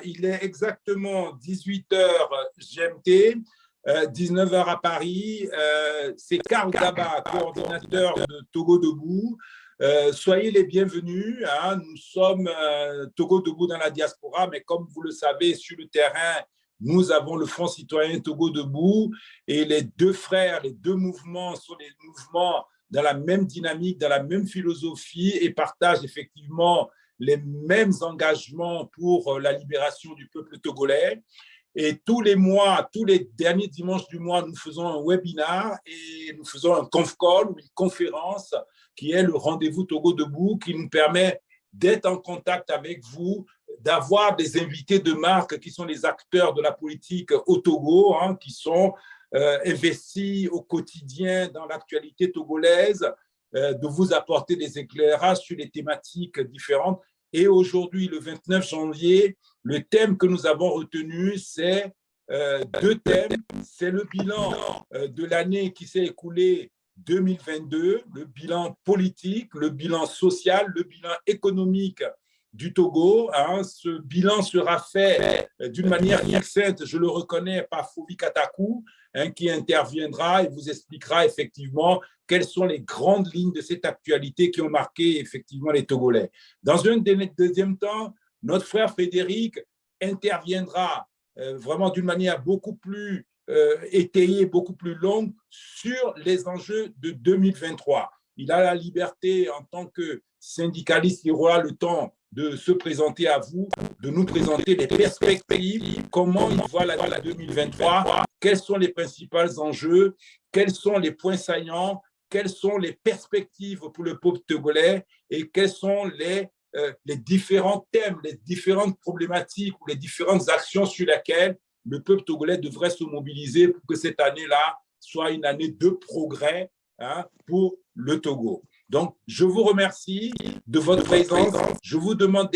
il est exactement 18 heures GMT, 19 heures à Paris. C'est Karl Daba, coordinateur de Togo Debout. Soyez les bienvenus. Hein. Nous sommes Togo Debout dans la diaspora, mais comme vous le savez, sur le terrain, nous avons le Front citoyen Togo Debout et les deux frères, les deux mouvements sont des mouvements dans la même dynamique, dans la même philosophie et partagent effectivement les mêmes engagements pour la libération du peuple togolais. Et tous les mois, tous les derniers dimanches du mois, nous faisons un webinar et nous faisons un conf call ou une conférence qui est le rendez-vous Togo Debout qui nous permet d'être en contact avec vous, d'avoir des invités de marque qui sont les acteurs de la politique au Togo, hein, qui sont investis au quotidien dans l'actualité togolaise, de vous apporter des éclairages sur les thématiques différentes. Et aujourd'hui, le 29 janvier, le thème que nous avons retenu, c'est deux thèmes. C'est le bilan de l'année qui s'est écoulée 2022, le bilan politique, le bilan social, le bilan économique du Togo. Hein. Ce bilan sera fait d'une manière succincte, je le reconnais, par Fovi Katakou, hein, qui interviendra et vous expliquera effectivement quelles sont les grandes lignes de cette actualité qui ont marqué effectivement les Togolais. Dans un deuxième temps, notre frère Frédéric interviendra vraiment d'une manière beaucoup plus étayée, beaucoup plus longue sur les enjeux de 2023. Il a la liberté en tant que syndicaliste, il aura le temps de se présenter à vous, de nous présenter les perspectives, comment il voit l'année 2023, quels sont les principaux enjeux, quels sont les points saillants, quelles sont les perspectives pour le peuple togolais et quels sont les différents thèmes, les différentes problématiques ou les différentes actions sur lesquelles le peuple togolais devrait se mobiliser pour que cette année-là soit une année de progrès, hein, pour le Togo. Donc, je vous remercie de votre présence. Je vous demande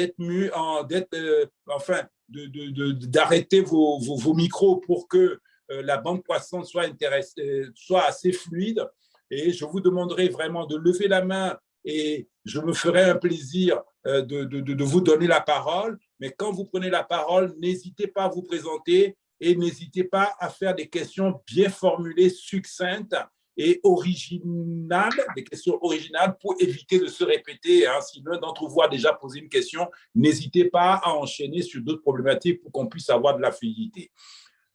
d'arrêter vos micros pour que la bande passante soit assez fluide. Et je vous demanderai vraiment de lever la main et je me ferai un plaisir de vous donner la parole. Mais quand vous prenez la parole, n'hésitez pas à vous présenter et n'hésitez pas à faire des questions bien formulées, succinctes et originales, des questions originales pour éviter de se répéter. Hein. Si l'un d'entre vous a déjà posé une question, n'hésitez pas à enchaîner sur d'autres problématiques pour qu'on puisse avoir de la fluidité.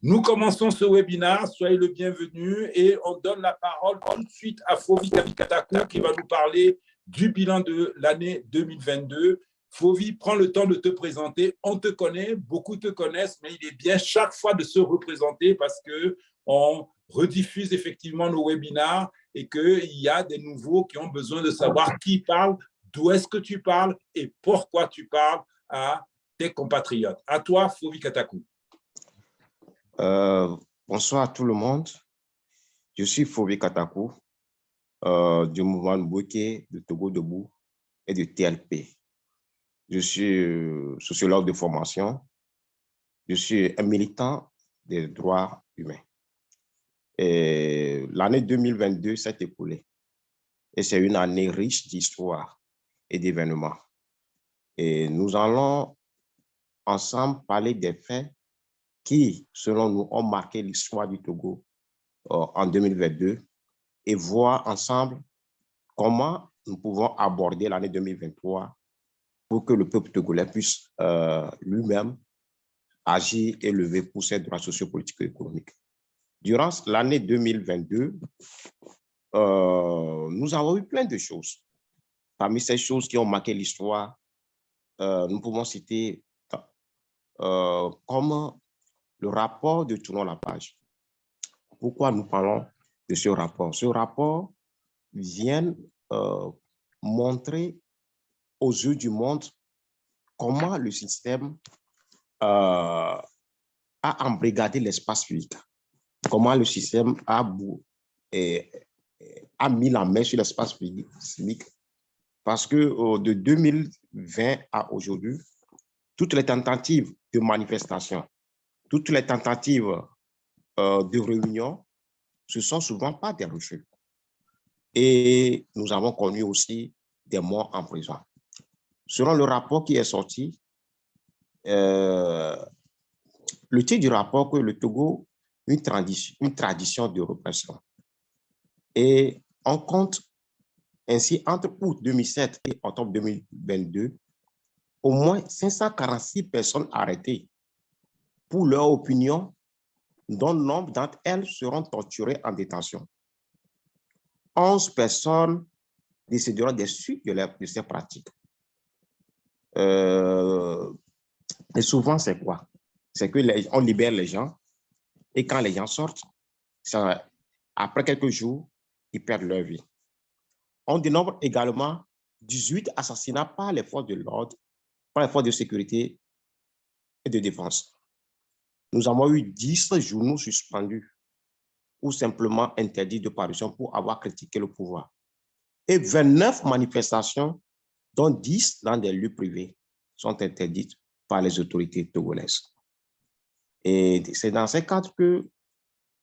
Nous commençons ce webinaire, soyez le bienvenu et on donne la parole tout de suite à Fovi Katakou qui va nous parler du bilan de l'année 2022. Fovi, prends le temps de te présenter. On te connaît, beaucoup te connaissent, mais il est bien chaque fois de se représenter parce qu'on rediffuse effectivement nos webinaires et qu'il y a des nouveaux qui ont besoin de savoir qui parle, d'où est-ce que tu parles et pourquoi tu parles à tes compatriotes. À toi, Fovi Katakou. Bonsoir à tout le monde. Je suis Fovi Katakou du mouvement Mbouké, de Togo Debout et de TLP. Je suis sociologue de formation. Je suis un militant des droits humains. L'année 2022 s'est écoulée et c'est une année riche d'histoire et d'événements. Et nous allons ensemble parler des faits qui, selon nous, ont marqué l'histoire du Togo en 2022 et voir ensemble comment nous pouvons aborder l'année 2023 pour que le peuple togolais puisse lui-même agir et lever pour ses droits sociopolitiques et économiques. Durant l'année 2022, nous avons eu plein de choses. Parmi ces choses qui ont marqué l'histoire, nous pouvons citer comme le rapport de Tournons la page. Pourquoi nous parlons de ce rapport? Ce rapport vient montrer aux yeux du monde comment le système a embrigadé l'espace public, comment le système a mis la main sur l'espace public, parce que de 2020 à aujourd'hui, toutes les tentatives de manifestation, toutes les tentatives de réunion, ce sont souvent pas des refus. Et nous avons connu aussi des morts en prison. Selon le rapport qui est sorti, le titre du rapport que le Togo, une tradition de répression. Et on compte ainsi entre août 2007 et octobre 2022, au moins 546 personnes arrêtées pour leur opinion, dont nombre d'entre elles seront torturées en détention. 11 personnes décéderont des suites de ces pratiques. Et souvent, c'est quoi? C'est qu'on libère les gens et quand les gens sortent, après quelques jours, ils perdent leur vie. On dénombre également 18 assassinats par les forces de l'ordre, par les forces de sécurité et de défense. Nous avons eu 10 journaux suspendus ou simplement interdits de parution pour avoir critiqué le pouvoir. Et 29 manifestations, dont 10 dans des lieux privés, sont interdites par les autorités togolaises. Et c'est dans ces cadres que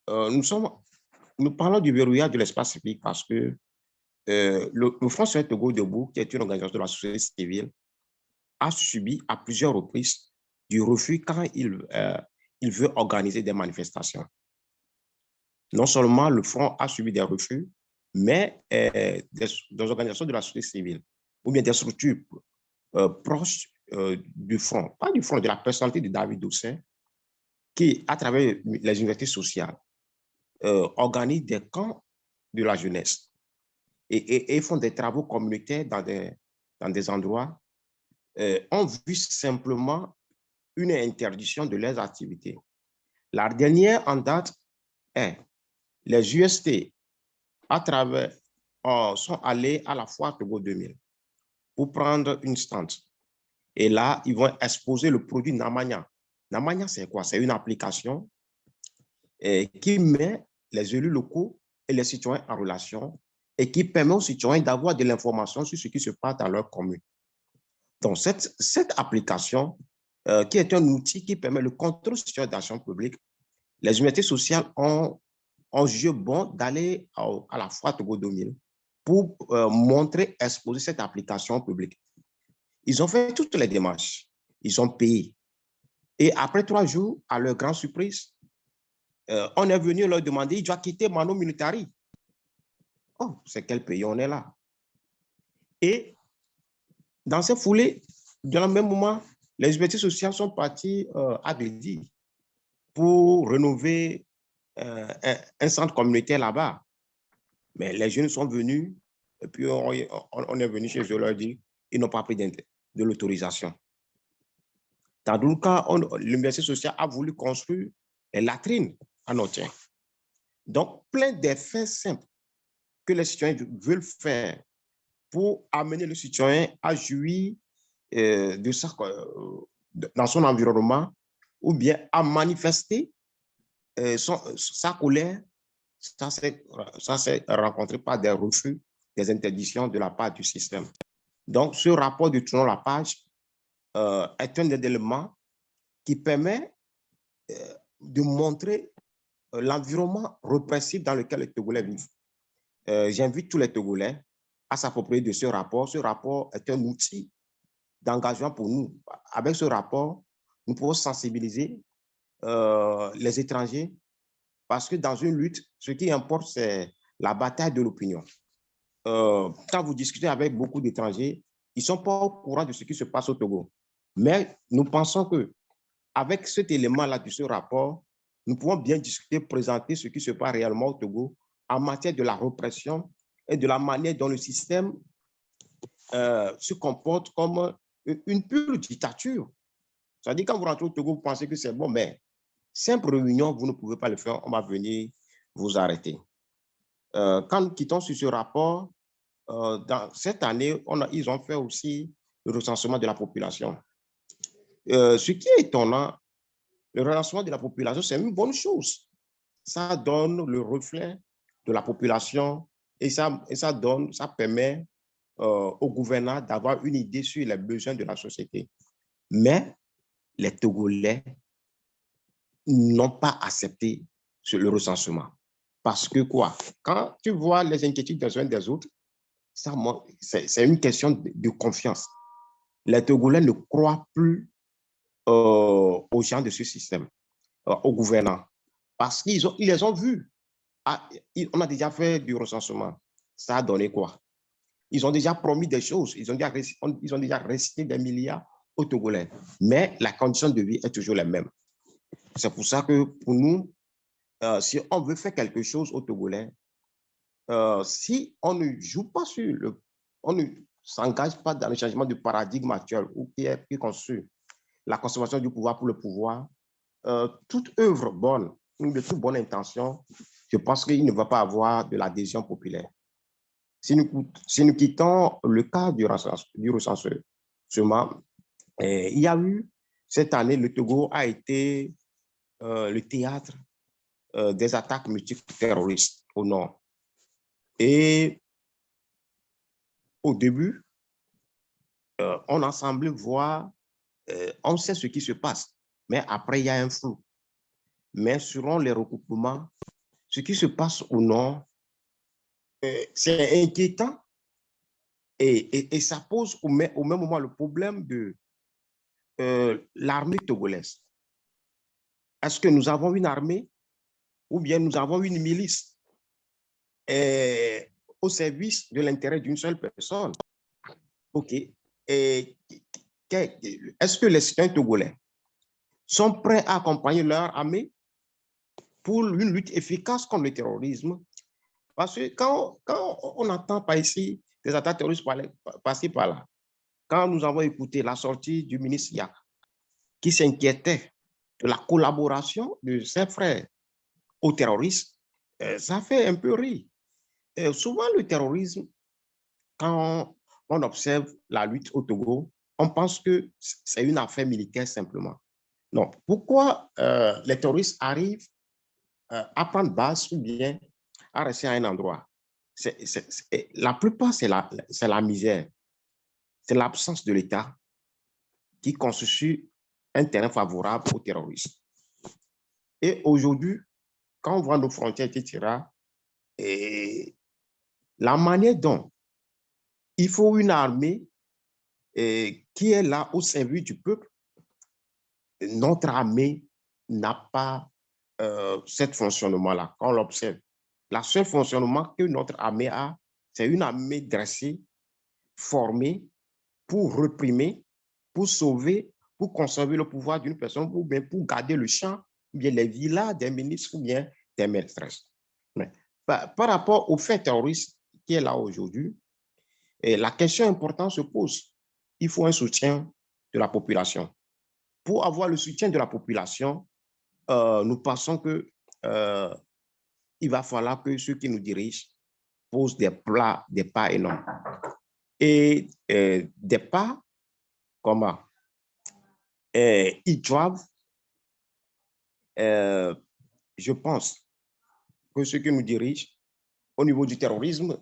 nous parlons du verrouillage de l'espace public parce que le Front Citoyen Togo Debout, qui est une organisation de la société civile, a subi à plusieurs reprises du refus quand il veut organiser des manifestations. Non seulement le Front a subi des refus, mais des organisations de la société civile ou bien des structures proches du Front, pas du Front, de la personnalité de David Doucet, qui, à travers les universités sociales, organisent des camps de la jeunesse et font des travaux communautaires dans des endroits, ont vu simplement une interdiction de leurs activités. La dernière en date est les UST sont allés à la foire Togo 2000 pour prendre une stand. Et là, ils vont exposer le produit Namanya. Namanya, c'est quoi? C'est une application qui met les élus locaux et les citoyens en relation et qui permet aux citoyens d'avoir de l'information sur ce qui se passe dans leur commune. Donc, cette application, qui est un outil qui permet le contrôle citoyen d'action publique, les universités sociales ont jugé bon d'aller à la foire Togo 2000 pour montrer, exposer cette application publique. Ils ont fait toutes les démarches. Ils ont payé. Et après 3 jours, à leur grande surprise, on est venu leur demander, ils doivent quitter Mano Militari. Oh, c'est quel pays on est là? Et dans ces foulées, dans le même moment, les universités sociales sont parties à Glidi pour rénover un centre communautaire là-bas. Mais les jeunes sont venus et puis on est venu chez eux leur dire ils n'ont pas pris de l'autorisation. Dans le cas, l'université sociale a voulu construire les latrines à Notien. Donc, plein d'effets simples que les citoyens veulent faire pour amener le citoyen à jouir de ça dans son environnement ou bien à manifester sa colère. Ça s'est rencontré par des refus, des interdictions de la part du système. Donc, ce rapport de Tournons la page est un des éléments qui permet de montrer l'environnement répressif dans lequel les Togolais vivent. J'invite tous les Togolais à s'approprier de ce rapport. Ce rapport est un outil d'engagement pour nous. Avec ce rapport, nous pouvons sensibiliser les étrangers parce que dans une lutte, ce qui importe, c'est la bataille de l'opinion. Quand vous discutez avec beaucoup d'étrangers, ils ne sont pas au courant de ce qui se passe au Togo. Mais nous pensons qu'avec cet élément-là de ce rapport, nous pouvons bien discuter, présenter ce qui se passe réellement au Togo en matière de la répression et de la manière dont le système se comporte comme une pure dictature. C'est-à-dire, quand vous rentrez au Togo, vous pensez que c'est bon, mais simple réunion, vous ne pouvez pas le faire, on va venir vous arrêter. Quand nous quittons sur ce rapport, dans cette année, ils ont fait aussi le recensement de la population. Ce qui est étonnant, le recensement de la population, c'est une bonne chose. Ça donne le reflet de la population et ça permet au gouvernement d'avoir une idée sur les besoins de la société. Mais les Togolais n'ont pas accepté le recensement. Parce que quoi? Quand tu vois les inquiétudes des uns des autres, c'est une question de confiance. Les Togolais ne croient plus aux gens de ce système. aux gouvernants parce qu'ils ils les ont vus. Ah, on a déjà fait du recensement. Ça a donné quoi? Ils ont déjà promis des choses. Ils ont déjà récité des milliards aux Togolais. Mais la condition de vie est toujours la même. C'est pour ça que pour nous, si on veut faire quelque chose aux Togolais, si on ne joue pas sur on ne s'engage pas dans le changement de paradigme actuel ou qui est conçu, la conservation du pouvoir pour le pouvoir, toute œuvre bonne, ou de toute bonne intention, je pense qu'il ne va pas avoir de l'adhésion populaire. Si nous quittons le cas du recensement, il y a eu, cette année, le Togo a été le théâtre des attaques multiples terroristes au nord. Et au début, on a semblé voir, on sait ce qui se passe, mais après, il y a un flou. Mais selon les recoupements, ce qui se passe au nord, c'est inquiétant et ça pose au même moment le problème de l'armée togolaise. Est-ce que nous avons une armée ou bien nous avons une milice au service de l'intérêt d'une seule personne? OK. Est-ce que les citoyens togolais sont prêts à accompagner leur armée pour une lutte efficace contre le terrorisme? Parce que quand on entend par ici des attaques terroristes passer par là, quand nous avons écouté la sortie du ministre Yak, qui s'inquiétait de la collaboration de ses frères aux terroristes, ça fait un peu rire. Souvent, le terrorisme, quand on observe la lutte au Togo, on pense que c'est une affaire militaire simplement. Non. Pourquoi les terroristes arrivent à prendre base ou bien à rester à un endroit? La plupart, c'est la misère. C'est l'absence de l'État qui constitue un terrain favorable aux terroristes. Et aujourd'hui, quand on voit nos frontières, etc., et la manière dont il faut une armée qui est là au service du peuple, notre armée n'a pas ce fonctionnement-là. Quand on l'observe, le seul fonctionnement que notre armée a, c'est une armée dressée, formée pour réprimer, pour sauver, pour conserver le pouvoir d'une personne, ou bien pour garder le champ, ou bien les villas des ministres, ou bien des maîtresses. Mais par rapport au fait terroriste qui est là aujourd'hui, la question importante se pose. Il faut un soutien de la population. Pour avoir le soutien de la population, nous pensons que il va falloir que ceux qui nous dirigent posent des pas énormes. Et des pas, comment? Ils doivent, je pense, que ceux qui nous dirigent au niveau du terrorisme,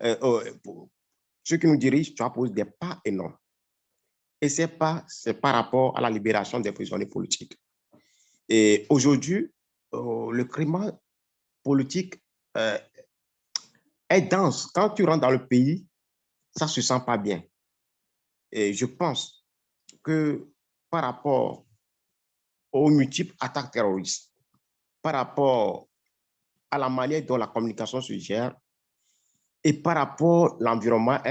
ceux qui nous dirigent doivent poser des pas énormes. Et ces pas, c'est par rapport à la libération des prisonniers politiques. Et aujourd'hui, le climat politique est dense. Quand tu rentres dans le pays, ça ne se sent pas bien. Et je pense que par rapport aux multiples attaques terroristes, par rapport à la manière dont la communication se gère et par rapport à l'environnement,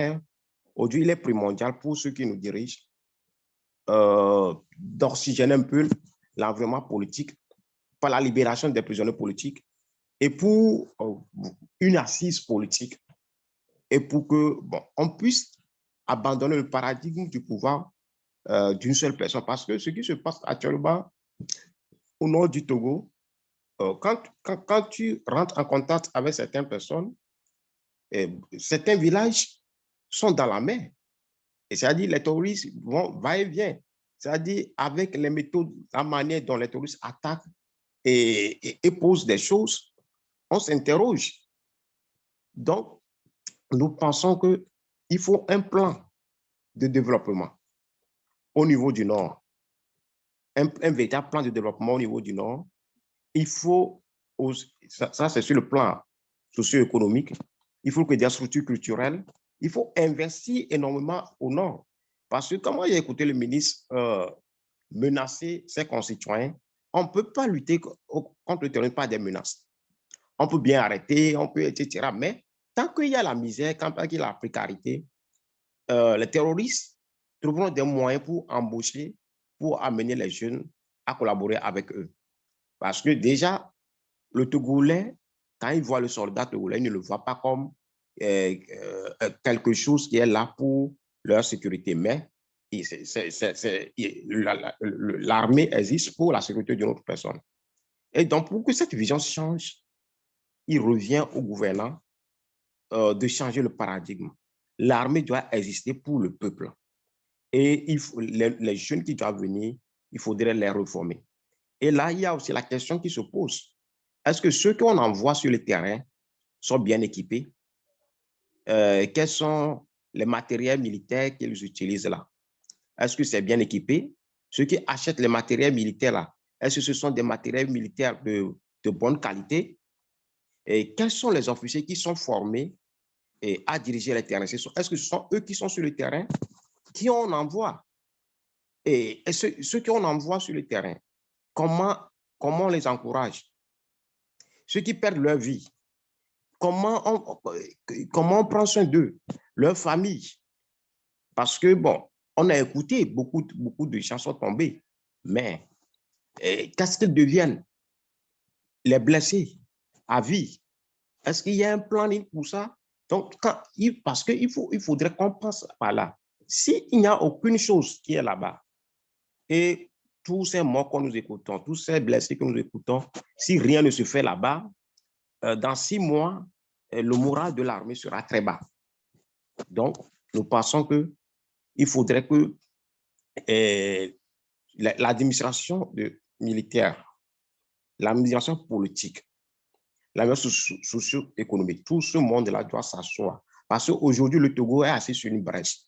aujourd'hui, il est primordial pour ceux qui nous dirigent d'oxygéner un peu l'environnement politique par la libération des prisonniers politiques et pour une assise politique et pour que on puisse abandonner le paradigme du pouvoir d'une seule personne. Parce que ce qui se passe actuellement au nord du Togo, quand tu rentres en contact avec certaines personnes, certains villages sont dans la mer. Et c'est-à-dire les terroristes vont va-et-vient. C'est-à-dire avec les méthodes, la manière dont les terroristes attaquent et posent des choses, on s'interroge. Donc, nous pensons qu'il faut un plan de développement au niveau du Nord, un véritable plan de développement au niveau du Nord. Il faut, ça c'est sur le plan socio-économique, il faut que des structures culturelles, il faut investir énormément au Nord. Parce que quand moi j'ai écouté le ministre menacer ses concitoyens on ne peut pas lutter contre le terrorisme par des menaces. On peut bien arrêter, on peut, etc. Mais tant qu'il y a la misère, tant qu'il y a la précarité, les terroristes trouveront des moyens pour embaucher, pour amener les jeunes à collaborer avec eux. Parce que déjà, le Togolais, quand il voit le soldat togolais, il ne le voit pas comme quelque chose qui est là pour leur sécurité. Mais l'armée existe pour la sécurité d'une autre personne. Et donc, pour que cette vision change, il revient au gouvernant de changer le paradigme. L'armée doit exister pour le peuple. Et les jeunes qui doivent venir, il faudrait les reformer. Et là, il y a aussi la question qui se pose. Est-ce que ceux qu'on envoie sur le terrain sont bien équipés? Quels sont les matériels militaires qu'ils utilisent là? Est-ce que c'est bien équipé? Ceux qui achètent les matériels militaires là, est-ce que ce sont des matériels militaires de bonne qualité? Et quels sont les officiers qui sont formés à diriger les terrains? Est-ce que ce sont eux qui sont sur le terrain? Qui on envoie? Et ceux qu'on envoie sur le terrain, comment on les encourage? Ceux qui perdent leur vie, comment on prend soin d'eux, leur famille? Parce que, bon, on a écouté, beaucoup de gens sont tombés, mais qu'est-ce qu'ils deviennent? Les blessés à vie. Est-ce qu'il y a un plan pour ça? Donc, parce qu'il faudrait qu'on passe par là. S'il n'y a aucune chose qui est là-bas, et tous ces morts que nous écoutons, tous ces blessés que nous écoutons, si rien ne se fait là-bas, dans 6 mois, le moral de l'armée sera très bas. Donc, nous pensons qu'il faudrait que l'administration militaire, l'administration politique, l'administration socio-économique, tout ce monde-là doit s'asseoir. Parce qu'aujourd'hui, le Togo est assis sur une brèche.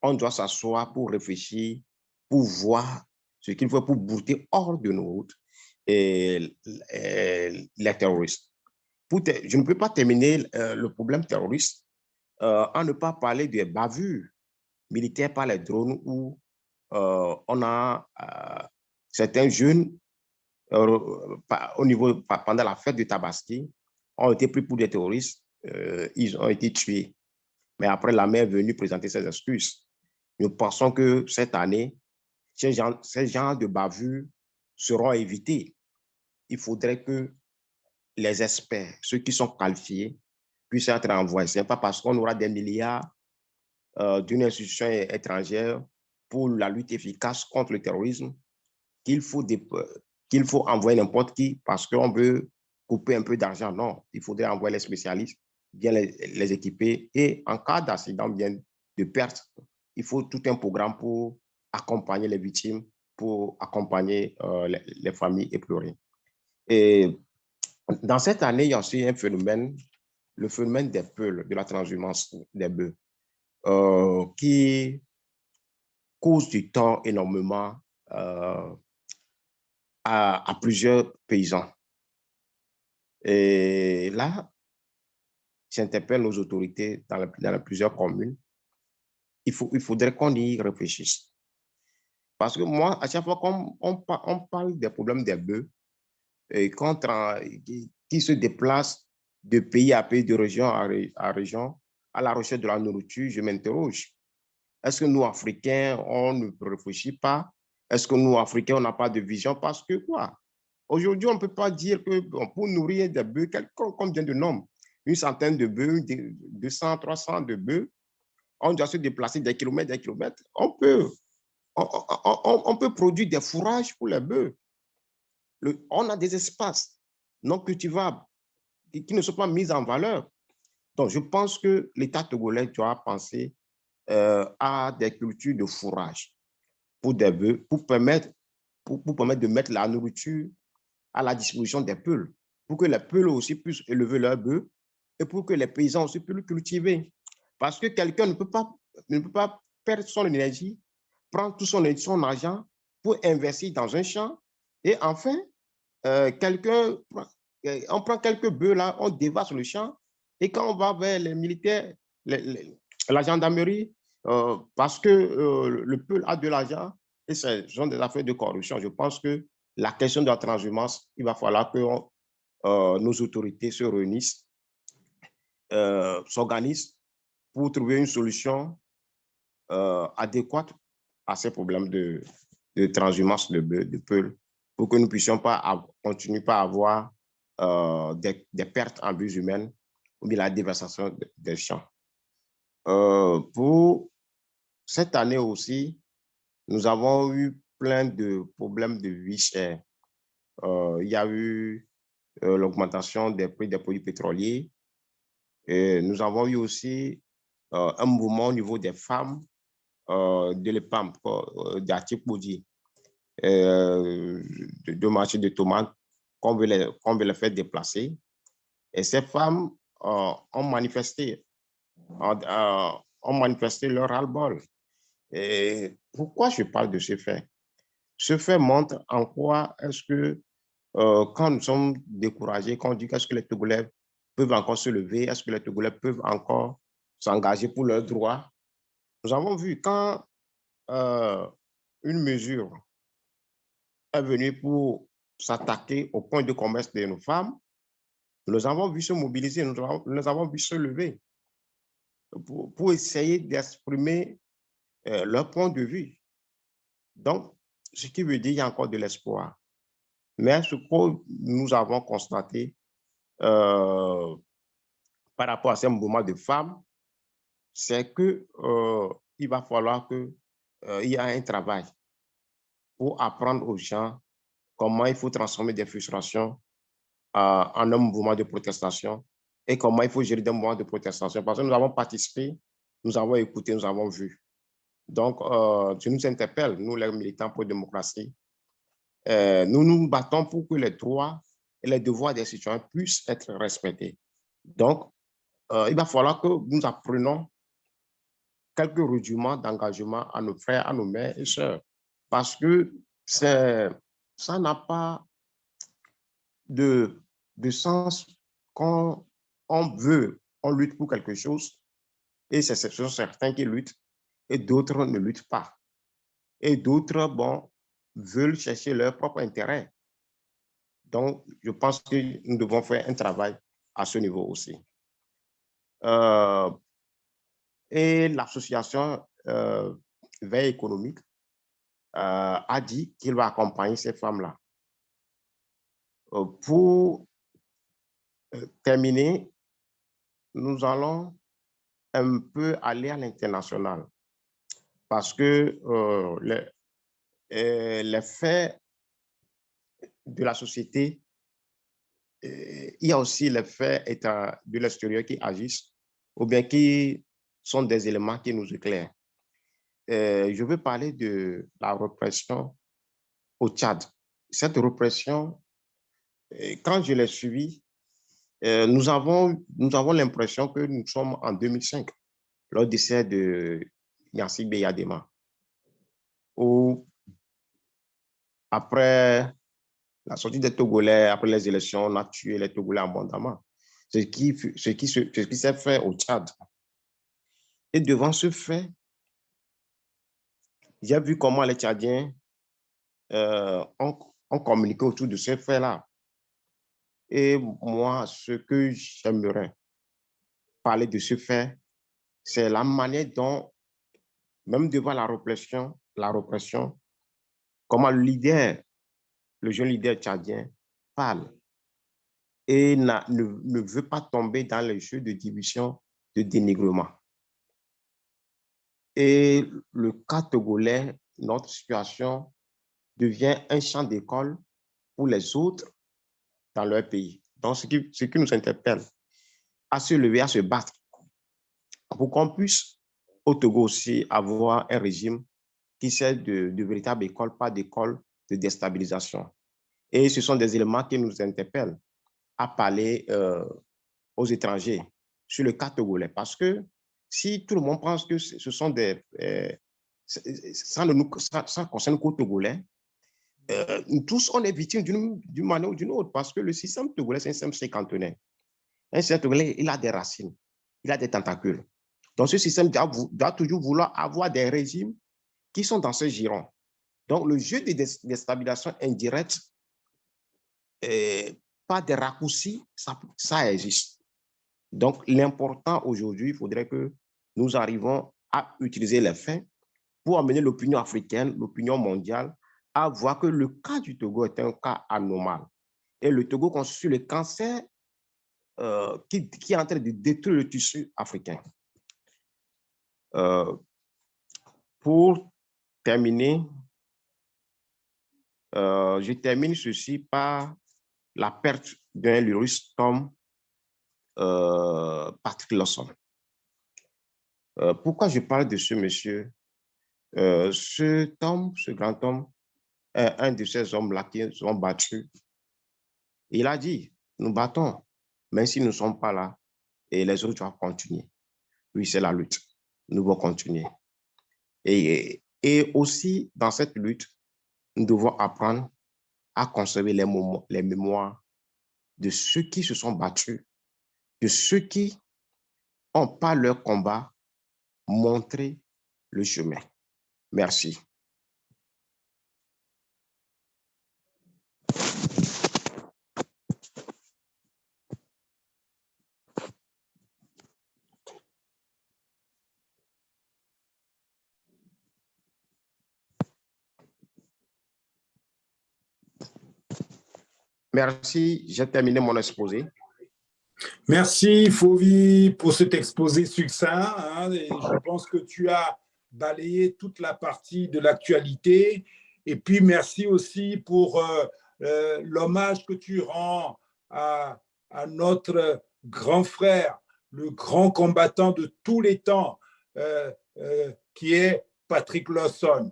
On doit s'asseoir pour réfléchir, pour voir ce qu'il faut pour bouter hors de nos routes les terroristes. Je ne peux pas terminer le problème terroriste en ne pas parler des bavures militaires par les drones où on a certains jeunes pendant la fête de Tabaski ont été pris pour des terroristes. Ils ont été tués. Mais après, l'armée est venue présenter ses excuses. Nous pensons que cette année, ces genres de bavures seront évités. Il faudrait que les experts, ceux qui sont qualifiés, puissent être envoyés. Ce n'est pas parce qu'on aura des milliards d'une institution étrangère pour la lutte efficace contre le terrorisme qu'il faut envoyer n'importe qui parce qu'on veut couper un peu d'argent. Non, il faudrait envoyer les spécialistes, bien les équiper. Et en cas d'accident, bien de perte, il faut tout un programme pour accompagner les victimes, pour accompagner les familles éplorées. Et dans cette année, il y a aussi un phénomène, le phénomène des peuls, de la transhumance des bœufs, qui cause du tort énormément à plusieurs paysans. Et là, j'interpelle nos autorités dans plusieurs communes. Il faudrait qu'on y réfléchisse. Parce que moi, à chaque fois qu'on parle des problèmes des bœufs, qui se déplacent de pays à pays, de région à région, à la recherche de la nourriture, je m'interroge. Est-ce que nous, Africains, on ne réfléchit pas? Est-ce que nous, Africains, on n'a pas de vision? Parce que quoi? Aujourd'hui, on ne peut pas dire que pour nourrir des bœufs, combien de nombre? Une centaine de bœufs, 200, 300 de bœufs, on doit se déplacer des kilomètres. On peut produire des fourrages pour les bœufs. On a des espaces non cultivables qui ne sont pas mis en valeur. Donc, je pense que l'État togolais doit penser à des cultures de fourrage pour des bœufs, pour permettre de mettre la nourriture à la disposition des peuls, pour que les peuls aussi puissent élever leurs bœufs et pour que les paysans aussi puissent cultiver. Parce que quelqu'un ne peut pas perdre son énergie, prendre tout son argent pour investir dans un champ et enfin, on prend quelques bœufs là, on dévaste le champ et quand on va vers les militaires, la gendarmerie, parce que le peuple a de l'argent et ce sont des affaires de corruption. Je pense que la question de la transhumance, il va falloir que nos autorités se réunissent, s'organisent pour trouver une solution adéquate à ces problèmes de transhumance de Peul, pour que nous ne puissions pas continuer pas à avoir des pertes en vies humaines ou bien la dévastation des champs. Pour cette année aussi, nous avons eu plein de problèmes de vie chère. Il y a eu l'augmentation des prix des produits pétroliers. Et nous avons eu aussi un mouvement au niveau des femmes de l'EPAM, d'Atipodi, de marché de tomates qu'on veut les faire déplacer. Et ces femmes ont manifesté leur ras-le-bol. Et pourquoi je parle de ce fait? Ce fait montre en quoi est-ce que quand nous sommes découragés, quand on dit qu'est-ce que les Togolais peuvent encore se lever, est-ce que les Togolais peuvent encore s'engager pour leurs droits? Nous avons vu quand une mesure est venue pour s'attaquer au point de commerce de nos femmes, nous avons vu se mobiliser, nous avons vu se lever pour essayer d'exprimer leur point de vue. Donc, ce qui veut dire qu'il y a encore de l'espoir. Mais ce que nous avons constaté par rapport à ces mouvements de femmes, c'est qu'il va falloir qu'il y ait un travail pour apprendre aux gens comment il faut transformer des frustrations en un mouvement de protestation et comment il faut gérer des mouvements de protestation. Parce que nous avons participé, nous avons écouté, nous avons vu. Donc, je nous interpelle, nous les militants pour la démocratie, nous nous battons pour que les droits et les devoirs des citoyens puissent être respectés. Donc, il va falloir que nous apprenions quelques rudiments d'engagement à nos frères, à nos mères et sœurs, parce que ça n'a pas de sens quand on lutte pour quelque chose, et ce sont certains qui luttent, et d'autres ne luttent pas. Et d'autres, veulent chercher leur propre intérêt. Donc, je pense que nous devons faire un travail à ce niveau aussi. Et l'association Veille économique a dit qu'il va accompagner ces femmes-là. Pour terminer, nous allons un peu aller à l'international parce que les faits de la société, il y a aussi les faits de l'extérieur qui agissent ou bien qui sont des éléments qui nous éclairent. Je veux parler de la répression au Tchad. Cette répression, quand je l'ai suivie, nous avons l'impression que nous sommes en 2005, lors du décès de Yancey Yadema, où après la sortie des Togolais, après les élections, on a tué les Togolais abondamment. Ce qui s'est fait au Tchad. Et devant ce fait, j'ai vu comment les Tchadiens ont communiqué autour de ce fait-là. Et moi, ce que j'aimerais parler de ce fait, c'est la manière dont, même devant la répression, comment le jeune leader tchadien parle et ne veut pas tomber dans les jeux de division, de dénigrement. Et le cas togolais, notre situation devient un champ d'école pour les autres dans leur pays. Donc, ce qui nous interpelle, à se lever, à se battre, pour qu'on puisse au Togo aussi avoir un régime qui sert de véritable école, pas d'école de déstabilisation. Et ce sont des éléments qui nous interpellent à parler aux étrangers sur le cas togolais. Parce que si tout le monde pense que ce sont des... ça concerne qu'aux Togolais, nous tous, on est victimes d'une manière ou d'une autre, parce que le système togolais, c'est un système cinquantenaire. Un système togolais, il a des racines, il a des tentacules. Donc, ce système doit toujours vouloir avoir des régimes qui sont dans ce giron. Donc, le jeu de déstabilisation indirecte, pas des raccourcis, ça existe. Donc, l'important aujourd'hui, il faudrait que nous arrivons à utiliser les faits pour amener l'opinion africaine, l'opinion mondiale, à voir que le cas du Togo est un cas anormal. Et le Togo constitue le cancer qui est en train de détruire le tissu africain. Pour terminer, je termine ceci par la perte d'un l'illustre Tom Patrick Lawson. Pourquoi je parle de ce monsieur? Ce grand homme, est un de ces hommes-là qui sont battus. Il a dit, nous battons, mais si nous ne sommes pas là, et les autres doivent continuer. Oui, c'est la lutte. Nous devons continuer. Et aussi, dans cette lutte, nous devons apprendre à conserver les mémoires de ceux qui se sont battus, de ceux qui ont, par leur combat, montré le chemin. Merci. Merci, j'ai terminé mon exposé. Merci, Fauvi, pour cet exposé succinct. Et je pense que tu as balayé toute la partie de l'actualité. Et puis, merci aussi pour l'hommage que tu rends à notre grand frère, le grand combattant de tous les temps, qui est Patrick Lawson.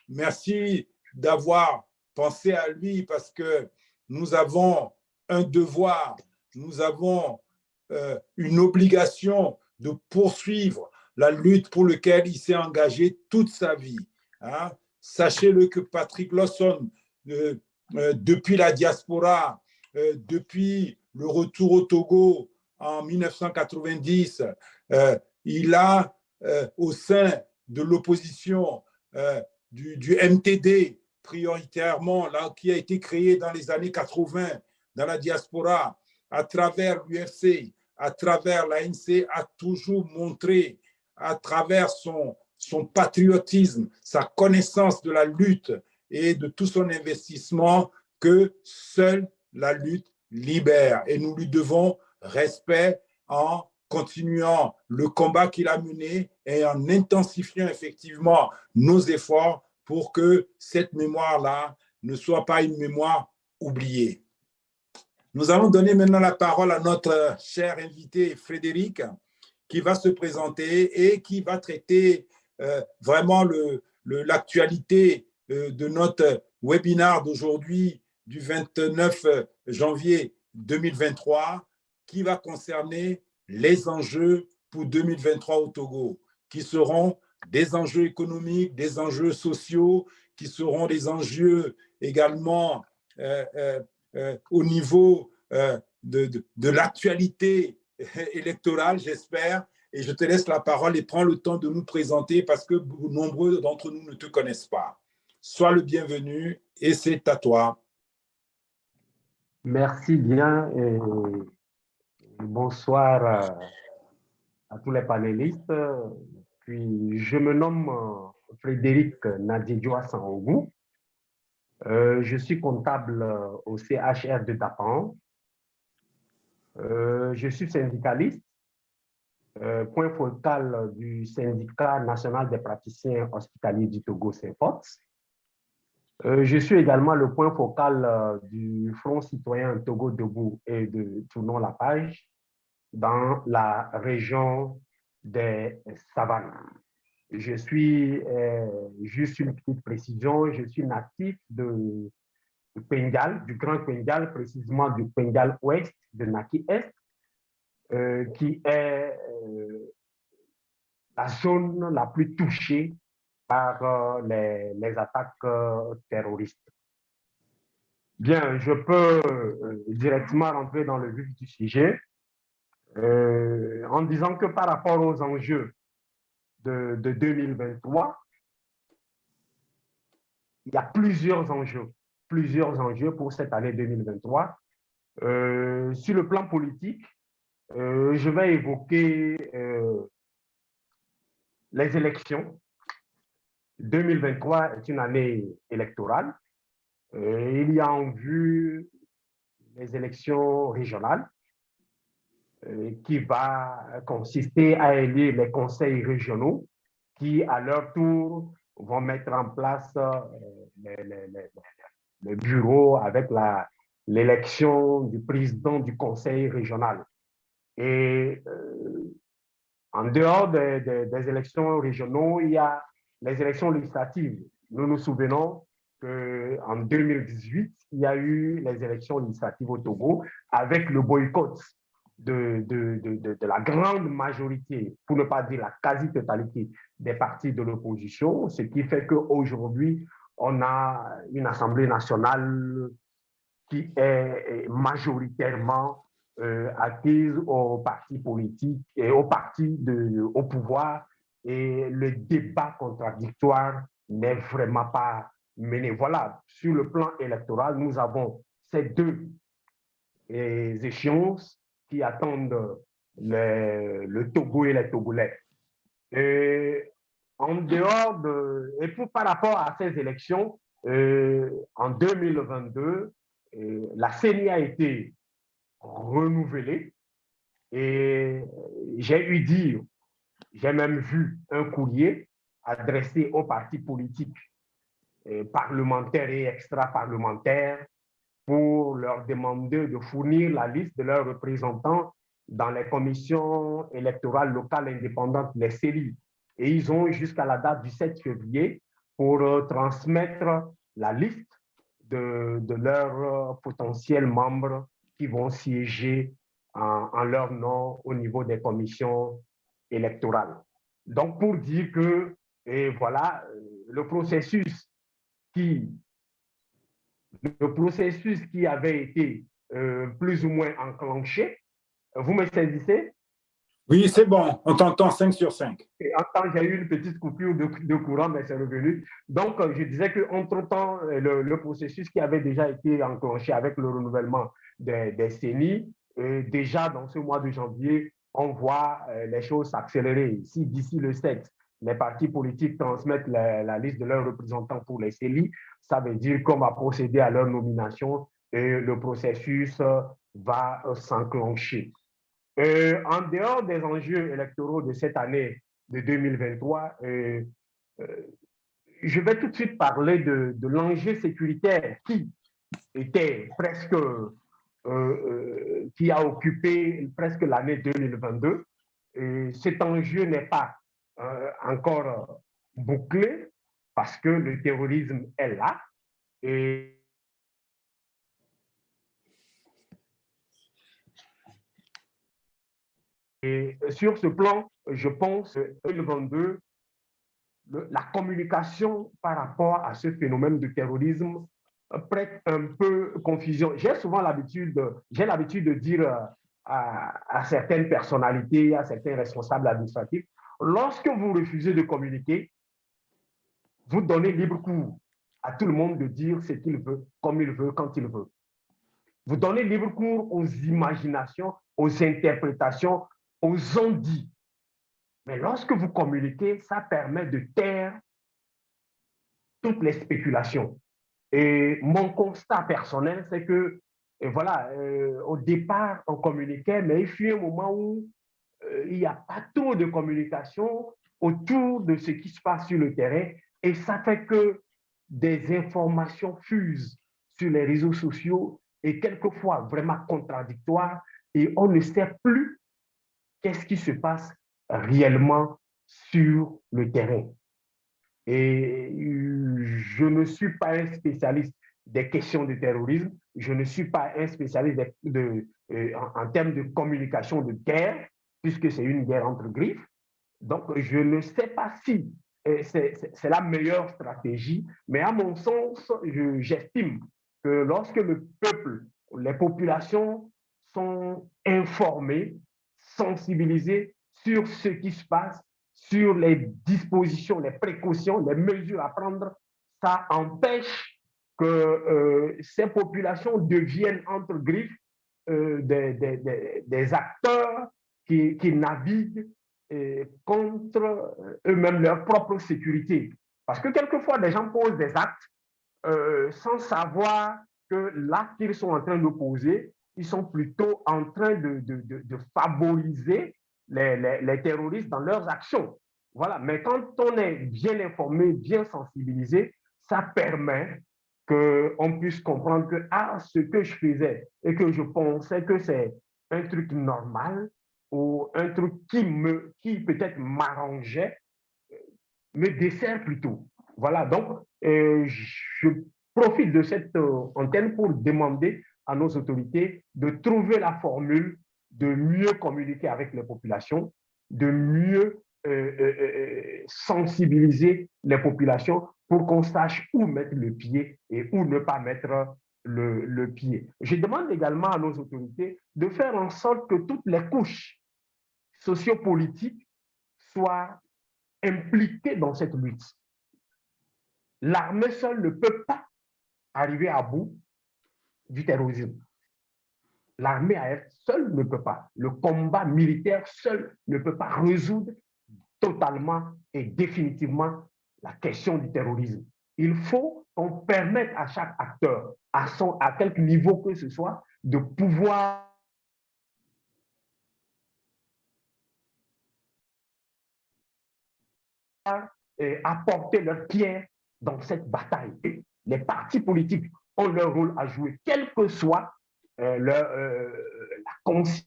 Merci d'avoir pensé à lui parce que nous avons un devoir, nous avons une obligation de poursuivre la lutte pour laquelle il s'est engagé toute sa vie. Hein. Sachez-le que Patrick Lawson, depuis la diaspora, depuis le retour au Togo en 1990, il a, au sein de l'opposition du MTD, prioritairement, là, qui a été créé dans les années 80 dans la diaspora, à travers l'UFC, à travers l'ANC, a toujours montré, à travers son patriotisme, sa connaissance de la lutte et de tout son investissement, que seule la lutte libère. Et nous lui devons respect en continuant le combat qu'il a mené et en intensifiant effectivement nos efforts pour que cette mémoire-là ne soit pas une mémoire oubliée. Nous allons donner maintenant la parole à notre cher invité Frédéric, qui va se présenter et qui va traiter vraiment l'actualité de notre webinaire d'aujourd'hui, du 29 janvier 2023, qui va concerner les enjeux pour 2023 au Togo, qui seront des enjeux économiques, des enjeux sociaux, qui seront des enjeux également au niveau de l'actualité électorale, j'espère. Et je te laisse la parole et prends le temps de nous présenter parce que nombreux d'entre nous ne te connaissent pas. Sois le bienvenu et c'est à toi. Merci bien et bonsoir à tous les panélistes. Puis, je me nomme Frédéric Nadidjoa Sanogou. Je suis comptable au CHR de Dapan. Je suis syndicaliste, point focal du syndicat national des praticiens hospitaliers du Togo, SYNFOTS. Je suis également le point focal du Front citoyen Togo Debout et de Tournons la page dans la région des Savanes. Je suis, juste une petite précision, je suis natif de Pengal, du Grand Pengal, précisément du Pengal Ouest, de Naki Est, qui est la zone la plus touchée par les attaques terroristes. Bien, je peux directement rentrer dans le vif du sujet en disant que par rapport aux enjeux de 2023, il y a plusieurs enjeux pour cette année 2023. Sur le plan politique, je vais évoquer les élections. 2023 est une année électorale. Il y a en vue les élections régionales qui va consister à élire les conseils régionaux qui, à leur tour, vont mettre en place le bureau avec l'élection du président du conseil régional. Et en dehors des élections régionaux, il y a les élections législatives. Nous nous souvenons qu'en 2018, il y a eu les élections législatives au Togo avec le boycott de la grande majorité, pour ne pas dire la quasi-totalité des partis de l'opposition, ce qui fait qu'aujourd'hui, on a une Assemblée nationale qui est majoritairement acquise aux partis politiques et aux partis au pouvoir, et le débat contradictoire n'est vraiment pas mené. Voilà, sur le plan électoral, nous avons ces deux échéances qui attendent le Togo et les Togolais. Et en dehors et par rapport à ces élections, en 2022, la CENI a été renouvelée et j'ai même vu un courrier adressé aux partis politiques, parlementaires et extra-parlementaires, pour leur demander de fournir la liste de leurs représentants dans les commissions électorales locales indépendantes, les CELI. Et ils ont jusqu'à la date du 7 février pour transmettre la liste de leurs potentiels membres qui vont siéger en leur nom au niveau des commissions électorales. Donc, pour dire que, et voilà, le processus qui avait été plus ou moins enclenché. Vous me saisissez? Oui, c'est bon. On t'entend 5 sur 5. Et en temps, j'ai eu une petite coupure de courant, mais c'est revenu. Donc, je disais qu'entre-temps, le processus qui avait déjà été enclenché avec le renouvellement des CENI, déjà dans ce mois de janvier, on voit les choses s'accélérer. Si d'ici le 7, les partis politiques transmettent la liste de leurs représentants pour les CELI, ça veut dire qu'on va procéder à leur nomination et le processus va s'enclencher. En dehors des enjeux électoraux de cette année de 2023, je vais tout de suite parler de l'enjeu sécuritaire qui était presque, qui a occupé presque l'année 2022. Et cet enjeu n'est pas encore bouclé parce que le terrorisme est là. Et sur ce plan, je pense, 2022, la communication par rapport à ce phénomène de terrorisme prête un peu confusion. J'ai l'habitude de dire à certaines personnalités, à certains responsables administratifs, lorsque vous refusez de communiquer, vous donnez libre cours à tout le monde de dire ce qu'il veut, comme il veut, quand il veut. Vous donnez libre cours aux imaginations, aux interprétations, aux on-dit. Mais lorsque vous communiquez, ça permet de taire toutes les spéculations. Et mon constat personnel, c'est que, voilà, au départ, on communiquait, mais il fut un moment où il n'y a pas trop de communication autour de ce qui se passe sur le terrain. Et ça fait que des informations fusent sur les réseaux sociaux et quelquefois vraiment contradictoires. Et on ne sait plus qu'est-ce qui se passe réellement sur le terrain. Et je ne suis pas un spécialiste des questions de terrorisme, je ne suis pas un spécialiste en termes de communication de guerre, puisque c'est une guerre entre griffes. Donc, je ne sais pas si c'est la meilleure stratégie, mais à mon sens, j'estime que lorsque le peuple, les populations sont informées, sensibilisées sur ce qui se passe, sur les dispositions, les précautions, les mesures à prendre, ça empêche que ces populations deviennent, entre griffes, des acteurs qui naviguent contre eux-mêmes leur propre sécurité. Parce que quelquefois, des gens posent des actes sans savoir que l'acte qu'ils sont en train de poser, ils sont plutôt en train de favoriser les terroristes dans leurs actions. Voilà. Mais quand on est bien informé, bien sensibilisé, ça permet qu'on puisse comprendre que ce que je faisais et que je pensais que c'est un truc normal ou un truc qui peut-être m'arrangeait, me dessert plutôt. Voilà, donc je profite de cette antenne pour demander à nos autorités de trouver la formule de mieux communiquer avec les populations, de mieux sensibiliser les populations pour qu'on sache où mettre le pied et où ne pas mettre le pied. Je demande également à nos autorités de faire en sorte que toutes les couches sociopolitiques soient impliquées dans cette lutte. L'armée seule ne peut pas arriver à bout du terrorisme. L'armée à elle seule ne peut pas. Le combat militaire seul ne peut pas résoudre totalement et définitivement la question du terrorisme. Il faut qu'on permette à chaque acteur, à quelque niveau que ce soit, de pouvoir apporter leur pierre dans cette bataille. Les partis politiques ont leur rôle à jouer, quelle que soit la considération,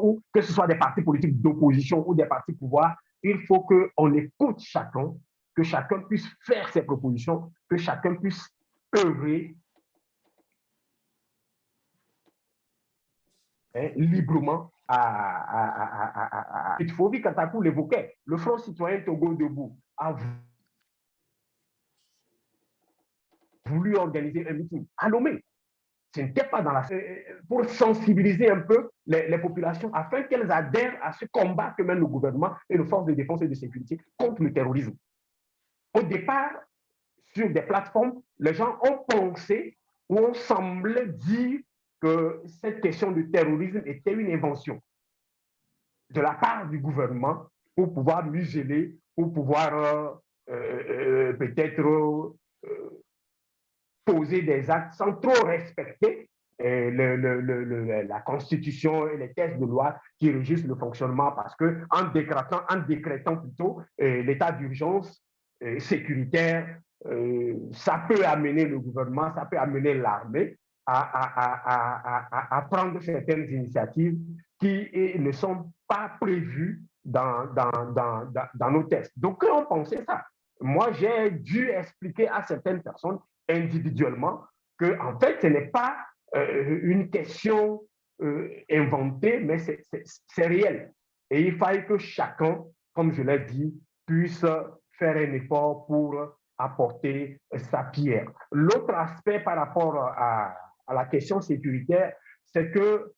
ou que ce soit des partis politiques d'opposition ou des partis pouvoir. Il faut qu'on écoute chacun, que chacun puisse faire ses propositions, que chacun puisse œuvrer librement Il faut vite Kantakou l'évoquait. Le Front citoyen Togo debout a voulu organiser un meeting à Lomé. Ce n'était pas dans la... pour sensibiliser un peu les populations afin qu'elles adhèrent à ce combat que mène le gouvernement et les forces de défense et de sécurité contre le terrorisme. Au départ, sur des plateformes, les gens ont pensé ou ont semblé dire que cette question du terrorisme était une invention de la part du gouvernement pour pouvoir museler, pour pouvoir peut-être poser des actes sans trop respecter la Constitution et les textes de loi qui régissent le fonctionnement, parce qu'en décrétant plutôt l'état d'urgence sécuritaire, ça peut amener le gouvernement, ça peut amener l'armée à prendre certaines initiatives qui ne sont pas prévues dans nos textes. Donc, on pensait ça. Moi, j'ai dû expliquer à certaines personnes individuellement que, en fait, ce n'est pas une question inventée, mais c'est réel. Et il fallait que chacun, comme je l'ai dit, puisse faire un effort pour apporter sa pierre. L'autre aspect par rapport à la question sécuritaire, c'est que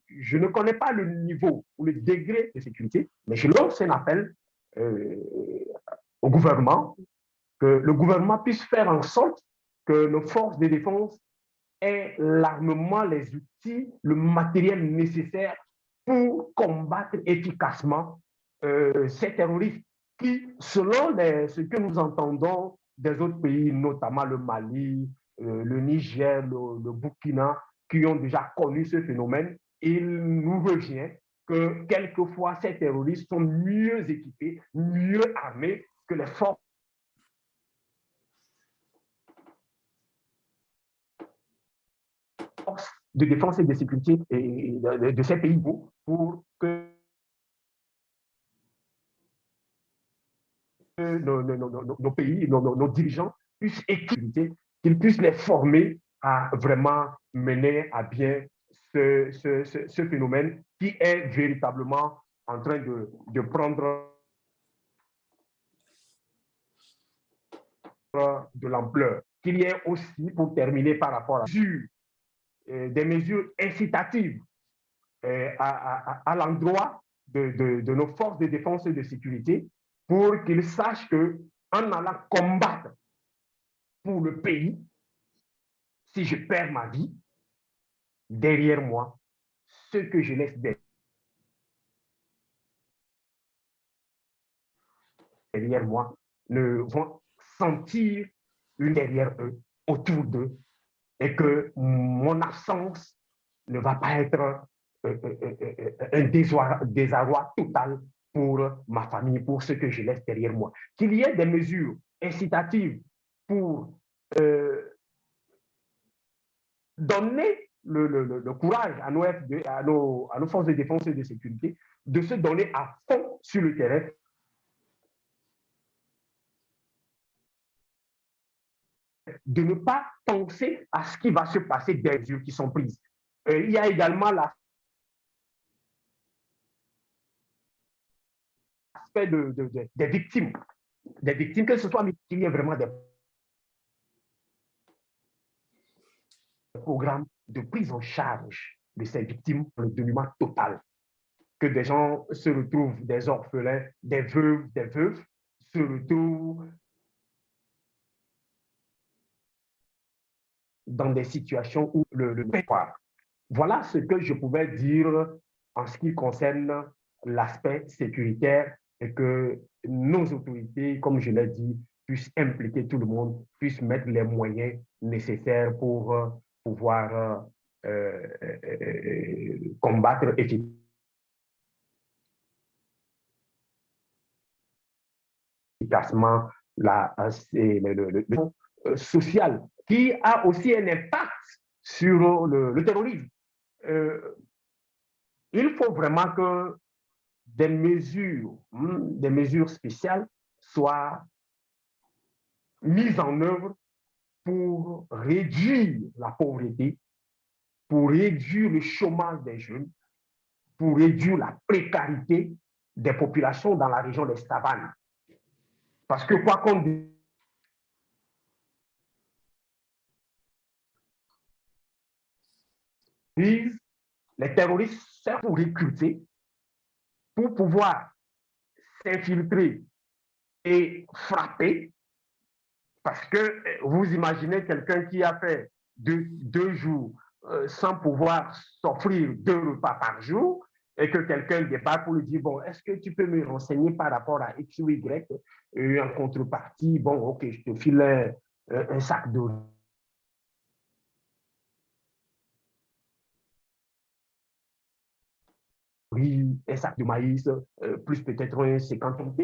je ne connais pas le niveau ou le degré de sécurité, mais je lance un appel au gouvernement, que le gouvernement puisse faire en sorte que nos forces de défense aient l'armement, les outils, le matériel nécessaire pour combattre efficacement ces terroristes qui, selon ce que nous entendons des autres pays, notamment le Mali, le Niger, le Burkina, qui ont déjà connu ce phénomène, il nous revient que quelquefois ces terroristes sont mieux équipés, mieux armés que les forces de défense et de sécurité de ces pays pour que nos pays, nos dirigeants puissent équiper, qu'ils puissent les former à vraiment mener à bien ce phénomène qui est véritablement en train de prendre de l'ampleur. Qu'il y ait aussi, pour terminer par rapport à des mesures incitatives à l'endroit de nos forces de défense et de sécurité pour qu'ils sachent qu'en allant combattre pour le pays, si je perds ma vie, derrière moi, ceux que je laisse derrière moi ne vont sentir une derrière eux, autour d'eux, et que mon absence ne va pas être un désarroi total pour ma famille, pour ce que je laisse derrière moi. Qu'il y ait des mesures incitatives pour donner le courage à nos FD, à nos forces de défense et de sécurité de se donner à fond sur le terrain de ne pas penser à ce qui va se passer des mesures qui sont prises. Il y a également l'aspect des victimes, que ce soit qu'il y ait vraiment des programmes de prise en charge de ces victimes pour le dénuement total. Que des gens se retrouvent, des orphelins, des veuves, se retrouvent dans des situations où le voilà ce que je pouvais dire en ce qui concerne l'aspect sécuritaire et que nos autorités, comme je l'ai dit, puissent impliquer tout le monde, puissent mettre les moyens nécessaires pour pouvoir combattre efficacement le social qui a aussi un impact sur le terrorisme. Il faut vraiment que des mesures spéciales soient mises en œuvre pour réduire la pauvreté, pour réduire le chômage des jeunes, pour réduire la précarité des populations dans la région des savanes. Parce que quoi qu'on dise, les terroristes servent pour recruter, pour pouvoir s'infiltrer et frapper. Parce que vous imaginez quelqu'un qui a fait deux jours sans pouvoir s'offrir 2 repas par jour et que quelqu'un débarque pour lui dire, bon, est-ce que tu peux me renseigner par rapport à X ou Y en contrepartie, bon, ok, je te file un sac de riz, un sac de maïs, plus peut-être un 50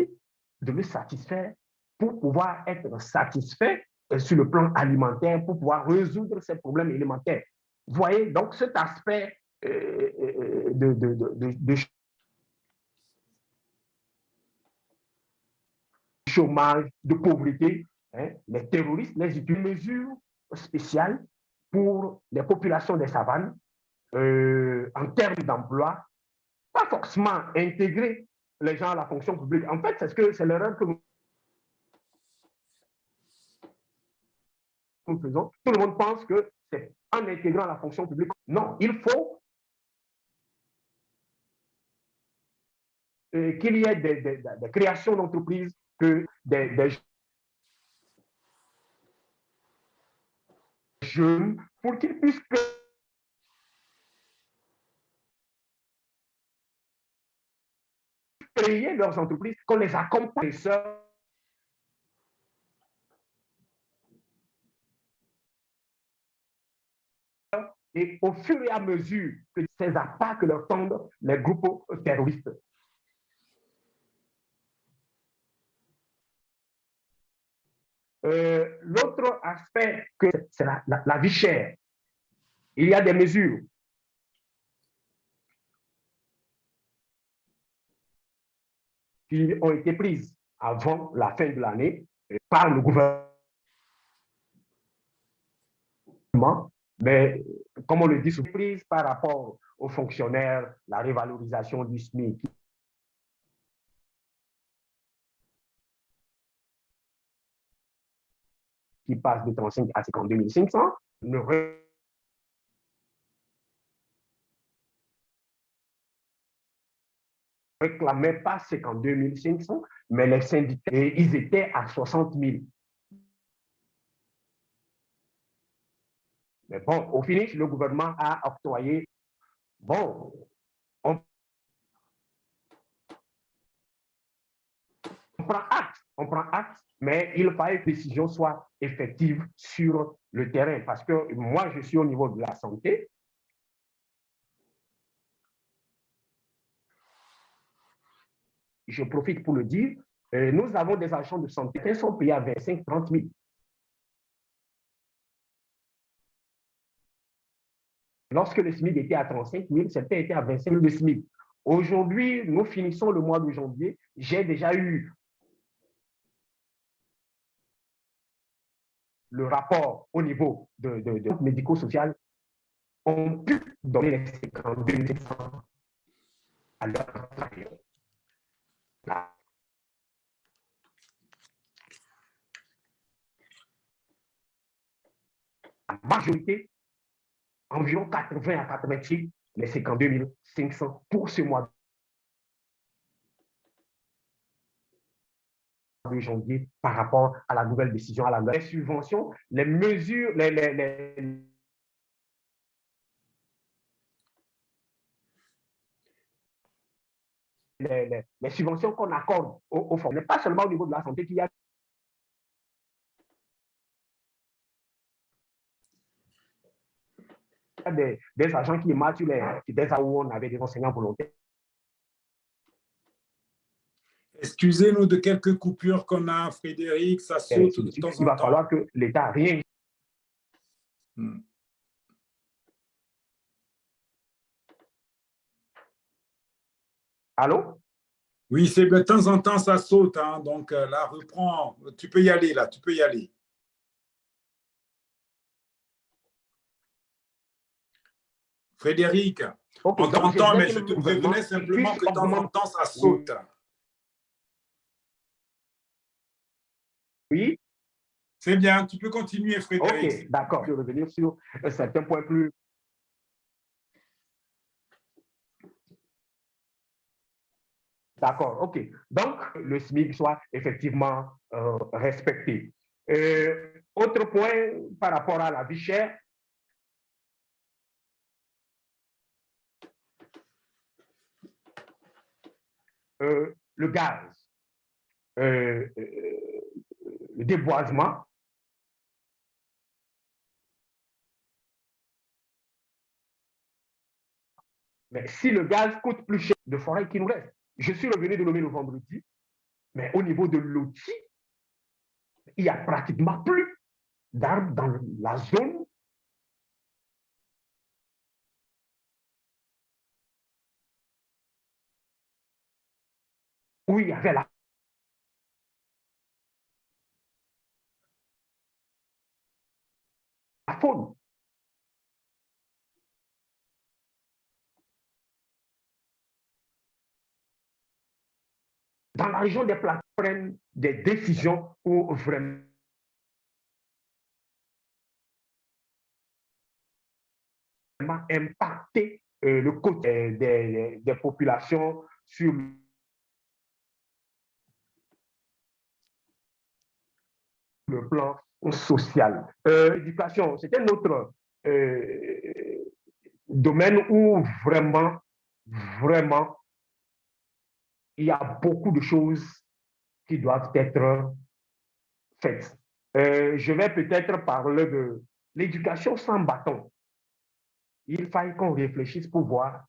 de le satisfaire pour pouvoir être satisfait sur le plan alimentaire, pour pouvoir résoudre ces problèmes élémentaires. Vous voyez, donc cet aspect de chômage, de pauvreté, hein, les terroristes les utilisent mesures spéciales pour les populations des savanes en termes d'emploi, pas forcément intégrer les gens à la fonction publique. En fait, c'est l'erreur que nous faisons. Tout le monde pense que c'est en intégrant la fonction publique. Non, il faut qu'il y ait des créations d'entreprises, que des jeunes, pour qu'ils puissent créer leurs entreprises, qu'on les accompagne et au fur et à mesure que ces attaques leur tendent les groupes terroristes. L'autre aspect, c'est la vie chère. Il y a des mesures qui ont été prises avant la fin de l'année par le gouvernement, mais comme on le dit, prises par rapport aux fonctionnaires, la révalorisation du SMIC, qui passe de 35 à 52 500, ne réclamaient pas 52 500, mais les syndicats, ils étaient à 60 000. Mais bon, au finish, le gouvernement a octroyé, bon, on prend acte, mais il fallait que les décisions soient effectives sur le terrain. Parce que moi, je suis au niveau de la santé. Je profite pour le dire, nous avons des agents de santé qui sont payés à 25-30 000. Lorsque le SMIC était à 35 000, certains étaient à 25 000 le SMIC. Aujourd'hui, nous finissons le mois de janvier. J'ai déjà eu le rapport au niveau de médico-social. On peut donner les 52 000 à leurs travailleurs. La majorité, environ 80 à 86, les 52 500 pour ce mois de janvier par rapport à la nouvelle décision, à la nouvelle subvention, les mesures, les subventions qu'on accorde aux fonds, mais pas seulement au niveau de la santé, qu'il y a des agents qui émargent sur des où on avait des enseignants volontaires. Excusez-nous de quelques coupures qu'on a, Frédéric, ça saute de temps en temps. Il va falloir que l'État réagisse. Allô? Oui, c'est de temps en temps, ça saute. Hein, donc là, reprends. Tu peux y aller, là. Tu peux y aller. Frédéric, okay, on t'entend, mais je te prévenais simplement que de temps en temps, ça saute. Oui. C'est bien, tu peux continuer, Frédéric. Ok, d'accord. Je vais revenir sur certains points plus. D'accord, ok. Donc, le SMIC soit effectivement respecté. Autre point par rapport à la vie chère. Le gaz, le déboisement. Mais si le gaz coûte plus cher de forêt qui nous reste, je suis revenu de Lomé le vendredi, mais au niveau de l'outil, il n'y a pratiquement plus d'arbres dans la zone où il y avait la faune. Dans la région des plateaux, prennent des décisions pour vraiment impacter le côté des populations sur le plan social. L'éducation, c'est un autre domaine où vraiment, il y a beaucoup de choses qui doivent être faites. Je vais peut-être parler de l'éducation sans bâton. Il faille qu'on réfléchisse pour voir,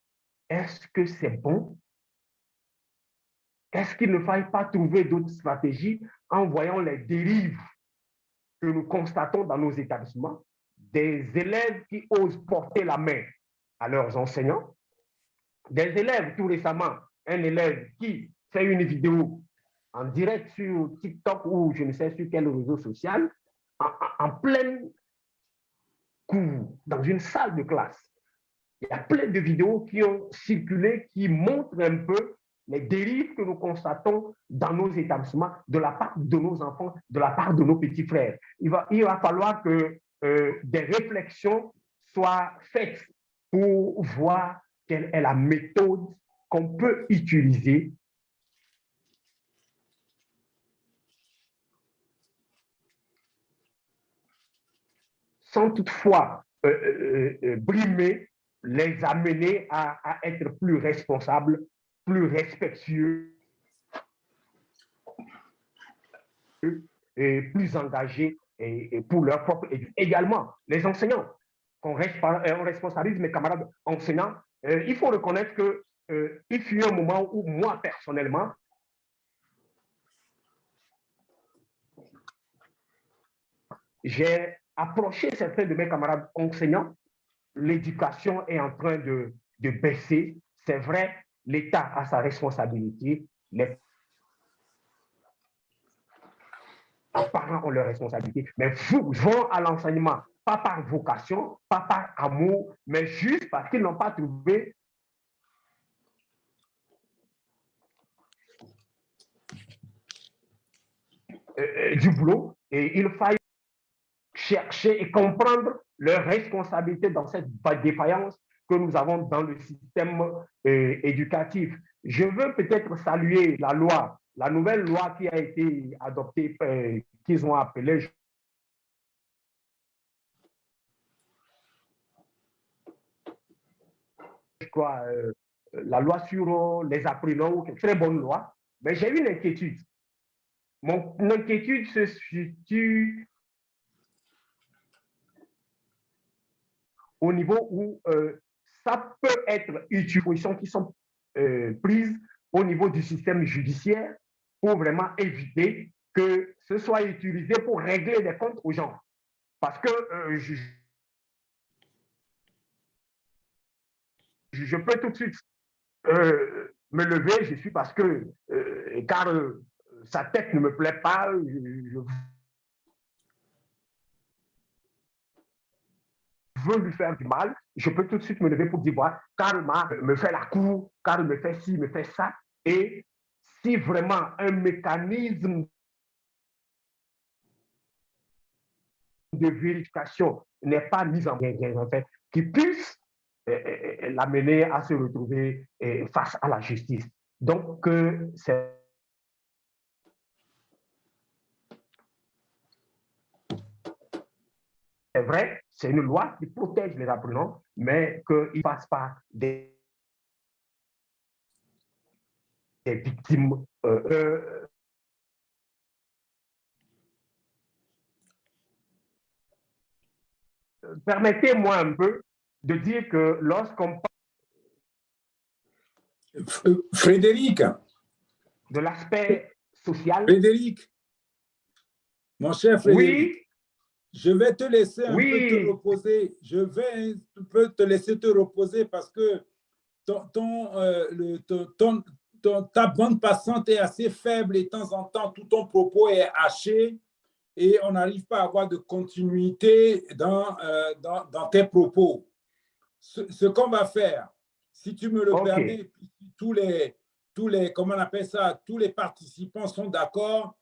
est-ce que c'est bon? Est-ce qu'il ne faille pas trouver d'autres stratégies en voyant les dérives que nous constatons dans nos établissements, des élèves qui osent porter la main à leurs enseignants, des élèves, tout récemment, un élève qui fait une vidéo en direct sur TikTok ou je ne sais sur quel réseau social, en plein cours, dans une salle de classe. Il y a plein de vidéos qui ont circulé, qui montrent un peu les dérives que nous constatons dans nos établissements, de la part de nos enfants, de la part de nos petits frères. Il va falloir que des réflexions soient faites pour voir quelle est la méthode qu'on peut utiliser sans toutefois brimer, les amener à être plus responsables, plus respectueux et plus engagés et pour leur propre éducation. Également, les enseignants, on responsabilise mes camarades enseignants. Il faut reconnaître qu'il fut un moment où moi, personnellement, j'ai approché certains de mes camarades enseignants. L'éducation est en train de baisser. C'est vrai, l'État a sa responsabilité. Les parents ont leur responsabilité. Mais vous vont à l'enseignement, pas par vocation, pas par amour, mais juste parce qu'ils n'ont pas trouvé du boulot. Et il faille chercher et comprendre leurs responsabilités dans cette défaillance que nous avons dans le système éducatif. Je veux peut-être saluer la loi, la nouvelle loi qui a été adoptée, qu'ils ont appelée, je crois, la loi sur les apprenants, une très bonne loi. Mais j'ai une inquiétude. Mon inquiétude se situe au niveau où ça peut être une disposition qui sont prises au niveau du système judiciaire pour vraiment éviter que ce soit utilisé pour régler des comptes aux gens. Parce que je peux tout de suite me lever, je suis parce que, car sa tête ne me plaît pas, je veux lui faire du mal, je peux tout de suite me lever pour dire, voilà, Karl me fait la cour, Karl me fait ci, me fait ça. Et si vraiment un mécanisme de vérification n'est pas mis en fait, qui puisse l'amener à se retrouver face à la justice. Donc, c'est vrai, c'est une loi qui protège les apprenants, mais qu'il ne passe pas des victimes. Permettez-moi un peu de dire que lorsqu'on parle... Frédéric. De l'aspect social. Frédéric. Mon cher Frédéric. Oui. Je vais te laisser un peu te reposer. Je vais un peu te laisser te reposer parce que ta bande passante est assez faible et de temps en temps, tout ton propos est haché et on n'arrive pas à avoir de continuité dans tes propos. Ce qu'on va faire, si tu me le permets, tous les, comment on appelle ça, tous les participants sont d'accord,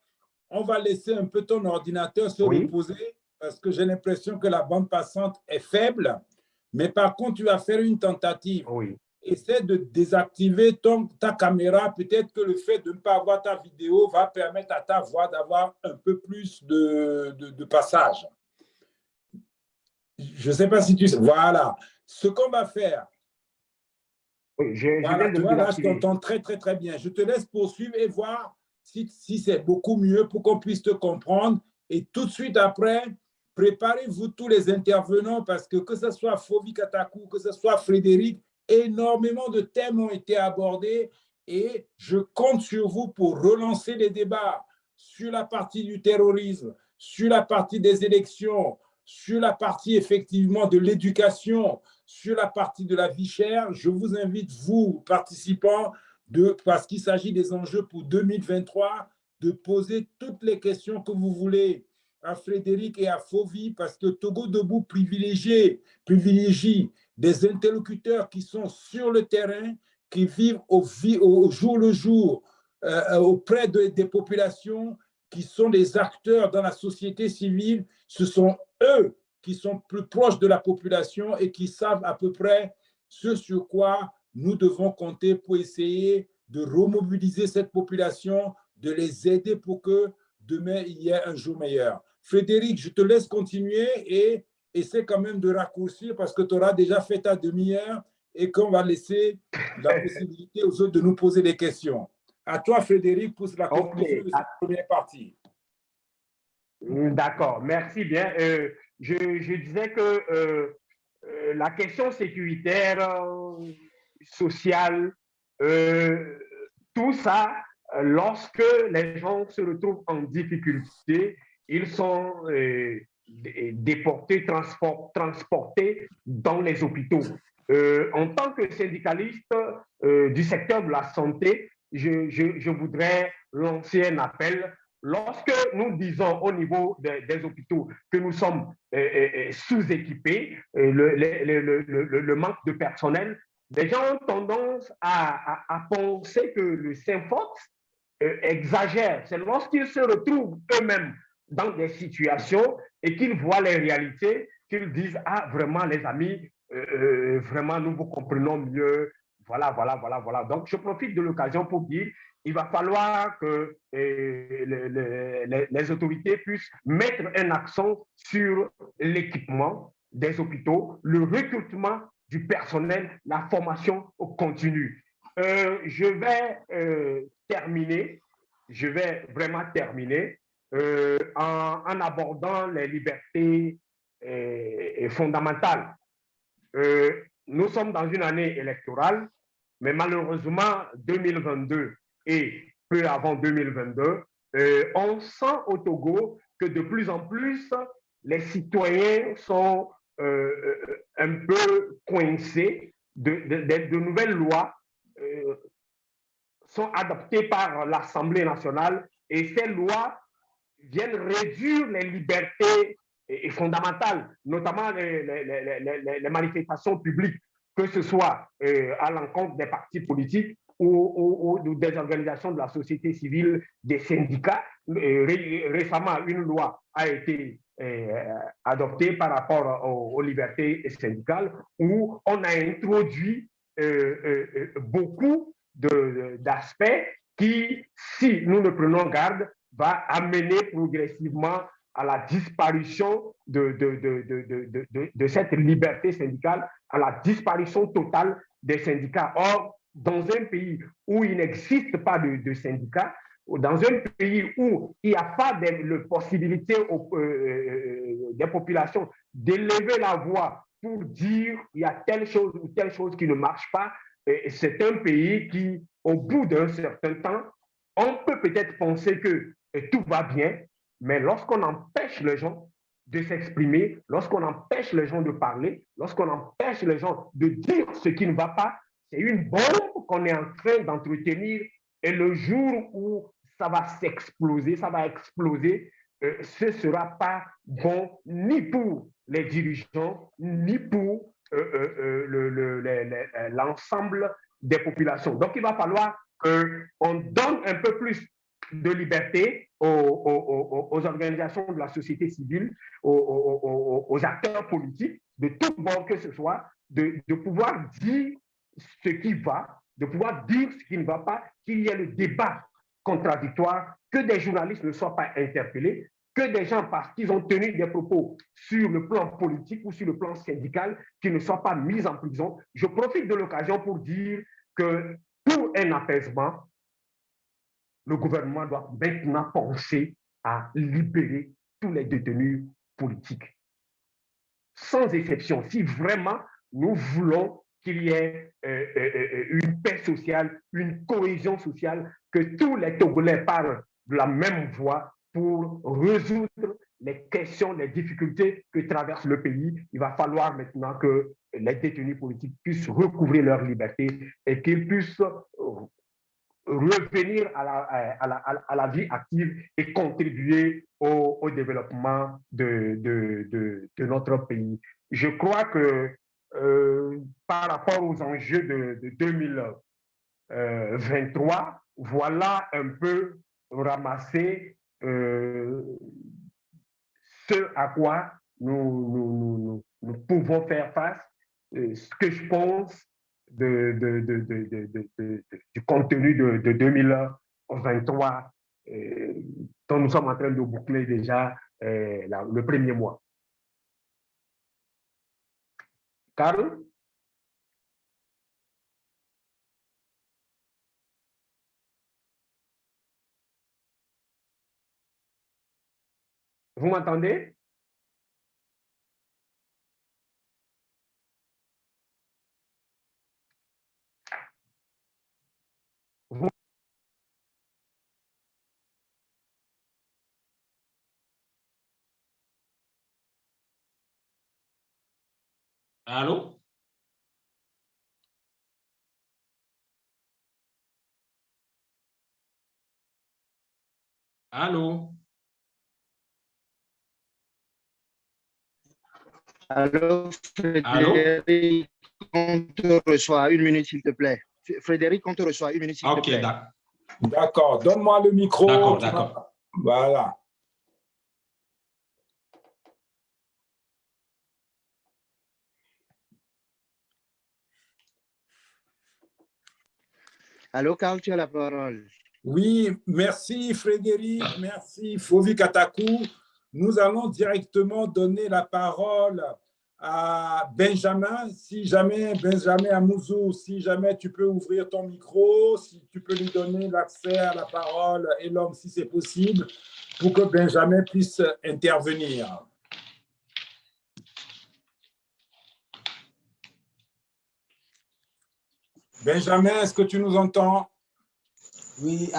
on va laisser un peu ton ordinateur se reposer parce que j'ai l'impression que la bande passante est faible. Mais par contre, tu vas faire une tentative. Essaie de désactiver ta caméra. Peut-être que le fait de ne pas avoir ta vidéo va permettre à ta voix d'avoir un peu plus de passage. Je ne sais pas si tu sais. Voilà. Ce qu'on va faire. Oui, voilà, tu vois, là, je t'entends très, très, très bien. Je te laisse poursuivre et voir si c'est beaucoup mieux pour qu'on puisse te comprendre. Et tout de suite après, préparez-vous tous les intervenants parce que ce soit Fovi Katakou, que ce soit Frédéric, énormément de thèmes ont été abordés et je compte sur vous pour relancer les débats sur la partie du terrorisme, sur la partie des élections, sur la partie effectivement de l'éducation, sur la partie de la vie chère. Je vous invite, vous, participants, parce qu'il s'agit des enjeux pour 2023, de poser toutes les questions que vous voulez à Frédéric et à Fovi, parce que Togo Debout privilégie des interlocuteurs qui sont sur le terrain, qui vivent au jour le jour auprès des populations, qui sont des acteurs dans la société civile. Ce sont eux qui sont plus proches de la population et qui savent à peu près ce sur quoi nous devons compter pour essayer de remobiliser cette population, de les aider pour que demain, il y ait un jour meilleur. Frédéric, je te laisse continuer et essaie quand même de raccourcir parce que tu auras déjà fait ta demi-heure et qu'on va laisser la possibilité aux autres de nous poser des questions. À toi, Frédéric, pour la conclusion de cette première partie. D'accord, merci bien. Je disais que la question sécuritaire, sociale, tout ça, lorsque les gens se retrouvent en difficulté, ils sont déportés, transportés dans les hôpitaux. En tant que syndicaliste du secteur de la santé, je voudrais lancer un appel. Lorsque nous disons au niveau des hôpitaux que nous sommes sous-équipés, le manque de personnel, les gens ont tendance à penser que le SYNFOX exagère. C'est lorsqu'ils se retrouvent eux-mêmes dans des situations et qu'ils voient les réalités qu'ils disent « Ah, vraiment, les amis, vraiment, nous vous comprenons mieux. » Voilà, voilà, voilà, voilà. Donc, je profite de l'occasion pour dire il va falloir que les autorités puissent mettre un accent sur l'équipement des hôpitaux, le recrutement du personnel, la formation continue. Je vais terminer, je vais vraiment terminer en abordant les libertés fondamentales. Nous sommes dans une année électorale, mais malheureusement, 2022 et peu avant 2022, on sent au Togo que de plus en plus, les citoyens sont un peu coincés. De nouvelles lois sont adoptées par l'Assemblée nationale et ces lois viennent réduire les libertés fondamentales, notamment les manifestations publiques, que ce soit à l'encontre des partis politiques ou des organisations de la société civile, des syndicats. Récemment, une loi a été adoptée par rapport aux libertés syndicales où on a introduit beaucoup d'aspects qui, si nous ne prenons garde, va amener progressivement à la disparition de cette liberté syndicale, à la disparition totale des syndicats. Or, dans un pays où il n'existe pas de syndicats, dans un pays où il n'y a pas de possibilité des populations d'élever la voix pour dire il y a telle chose ou telle chose qui ne marche pas, c'est un pays qui, au bout d'un certain temps, on peut peut-être penser que tout va bien, mais lorsqu'on empêche les gens de s'exprimer, lorsqu'on empêche les gens de parler, lorsqu'on empêche les gens de dire ce qui ne va pas, c'est une bombe qu'on est en train d'entretenir et le jour où ça va s'exploser, ça va exploser, ce ne sera pas bon ni pour les dirigeants, ni pour l'ensemble des populations. Donc, il va falloir qu'on donne un peu plus de liberté aux organisations de la société civile, aux acteurs politiques, de tout bord que ce soit, de pouvoir dire ce qui va, de pouvoir dire ce qui ne va pas, qu'il y ait le débat contradictoire, que des journalistes ne soient pas interpellés, que des gens, parce qu'ils ont tenu des propos sur le plan politique ou sur le plan syndical, qui ne soient pas mis en prison. Je profite de l'occasion pour dire que pour un apaisement, le gouvernement doit maintenant penser à libérer tous les détenus politiques. Sans exception, si vraiment nous voulons qu'il y ait une paix sociale, une cohésion sociale, que tous les Togolais parlent de la même voix pour résoudre les questions, les difficultés que traverse le pays, il va falloir maintenant que les détenus politiques puissent recouvrer leur liberté et qu'ils puissent revenir à la vie active et contribuer au développement de notre pays. Je crois que par rapport aux enjeux de 2023, voilà un peu ramassé ce à quoi nous pouvons faire face. Ce que je pense du contenu de 2023 dont nous sommes en train de boucler déjà le premier mois. Karl? Vous m'entendez? Allô? Allô? Allô, Allô? Frédéric, on te reçoit 1 minute, s'il te plaît. Frédéric, on te reçoit 1 minute, s'il te Ok, plaît. d'accord. Donne-moi le micro. D'accord, d'accord. Voilà. Allô, Karl, tu as la parole. Oui, merci Frédéric, merci Fovi Katakou. Nous allons directement donner la parole à Benjamin. Si jamais, Benjamin Amouzou, si jamais tu peux ouvrir ton micro, si tu peux lui donner l'accès à la parole et l'homme, si c'est possible, pour que Benjamin puisse intervenir. Benjamin, est-ce que tu nous entends? Oui.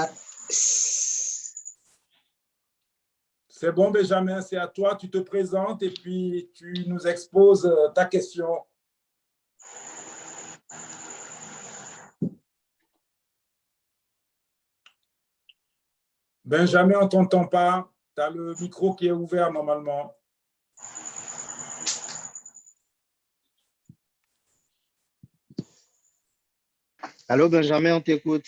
C'est bon, Benjamin, c'est à toi. Tu te présentes et puis tu nous exposes ta question. Benjamin, on ne t'entend pas. Tu as le micro qui est ouvert normalement. Allô, Benjamin, on t'écoute.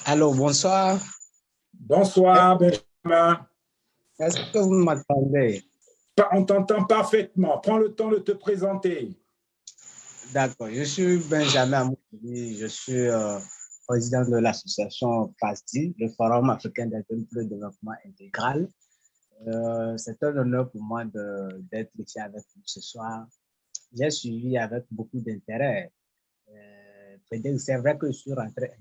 Allô, bonsoir. Bonsoir, Benjamin. Est-ce que vous m'entendez? On t'entend parfaitement. Prends le temps de te présenter. D'accord, je suis Benjamin Amoudi, je suis président de l'association FASDI, le Forum africain d'Action pour le développement intégral. C'est un honneur pour moi d'être ici avec vous ce soir. J'ai suivi avec beaucoup d'intérêt. C'est vrai que je suis rentré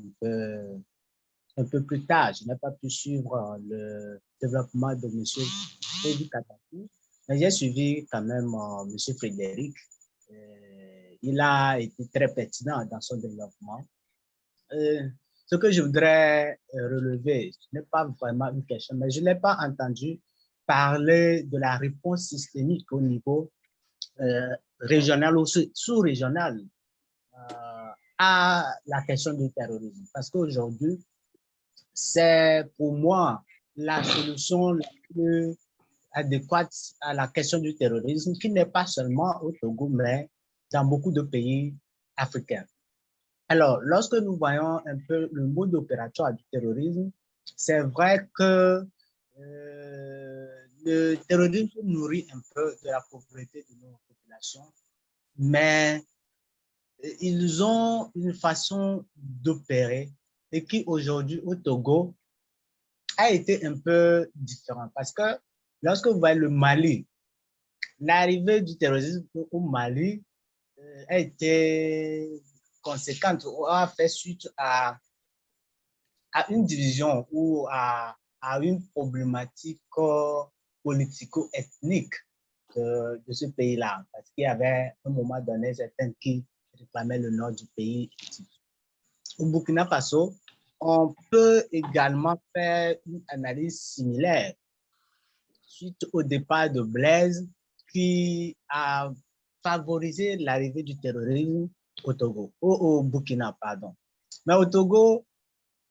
un peu plus tard. Je n'ai pas pu suivre le développement de M. Fovi Katakou, mais j'ai suivi quand même M. Frédéric. Il a été très pertinent dans son développement. Ce que je voudrais relever, ce n'est pas vraiment une question, mais je n'ai pas entendu parler de la réponse systémique au niveau régional ou sous-régional à la question du terrorisme. Parce qu'aujourd'hui, c'est pour moi la solution la plus adéquate à la question du terrorisme, qui n'est pas seulement au Togo, mais dans beaucoup de pays africains. Alors, lorsque nous voyons un peu le mode opératoire du terrorisme, c'est vrai que le terrorisme nourrit un peu de la pauvreté de nos populations, mais ils ont une façon d'opérer et qui aujourd'hui au Togo a été un peu différent parce que lorsque vous voyez le Mali, l'arrivée du terrorisme au Mali a été conséquente ou a fait suite à une division ou à une problématique politico-ethnique de ce pays-là. Parce qu'il y avait à un moment donné certains qui réclamaient le nord du pays. Au Burkina Faso, on peut également faire une analyse similaire suite au départ de Blaise qui a favorisé l'arrivée du terrorisme au Togo, au Burkina, pardon. Mais au Togo,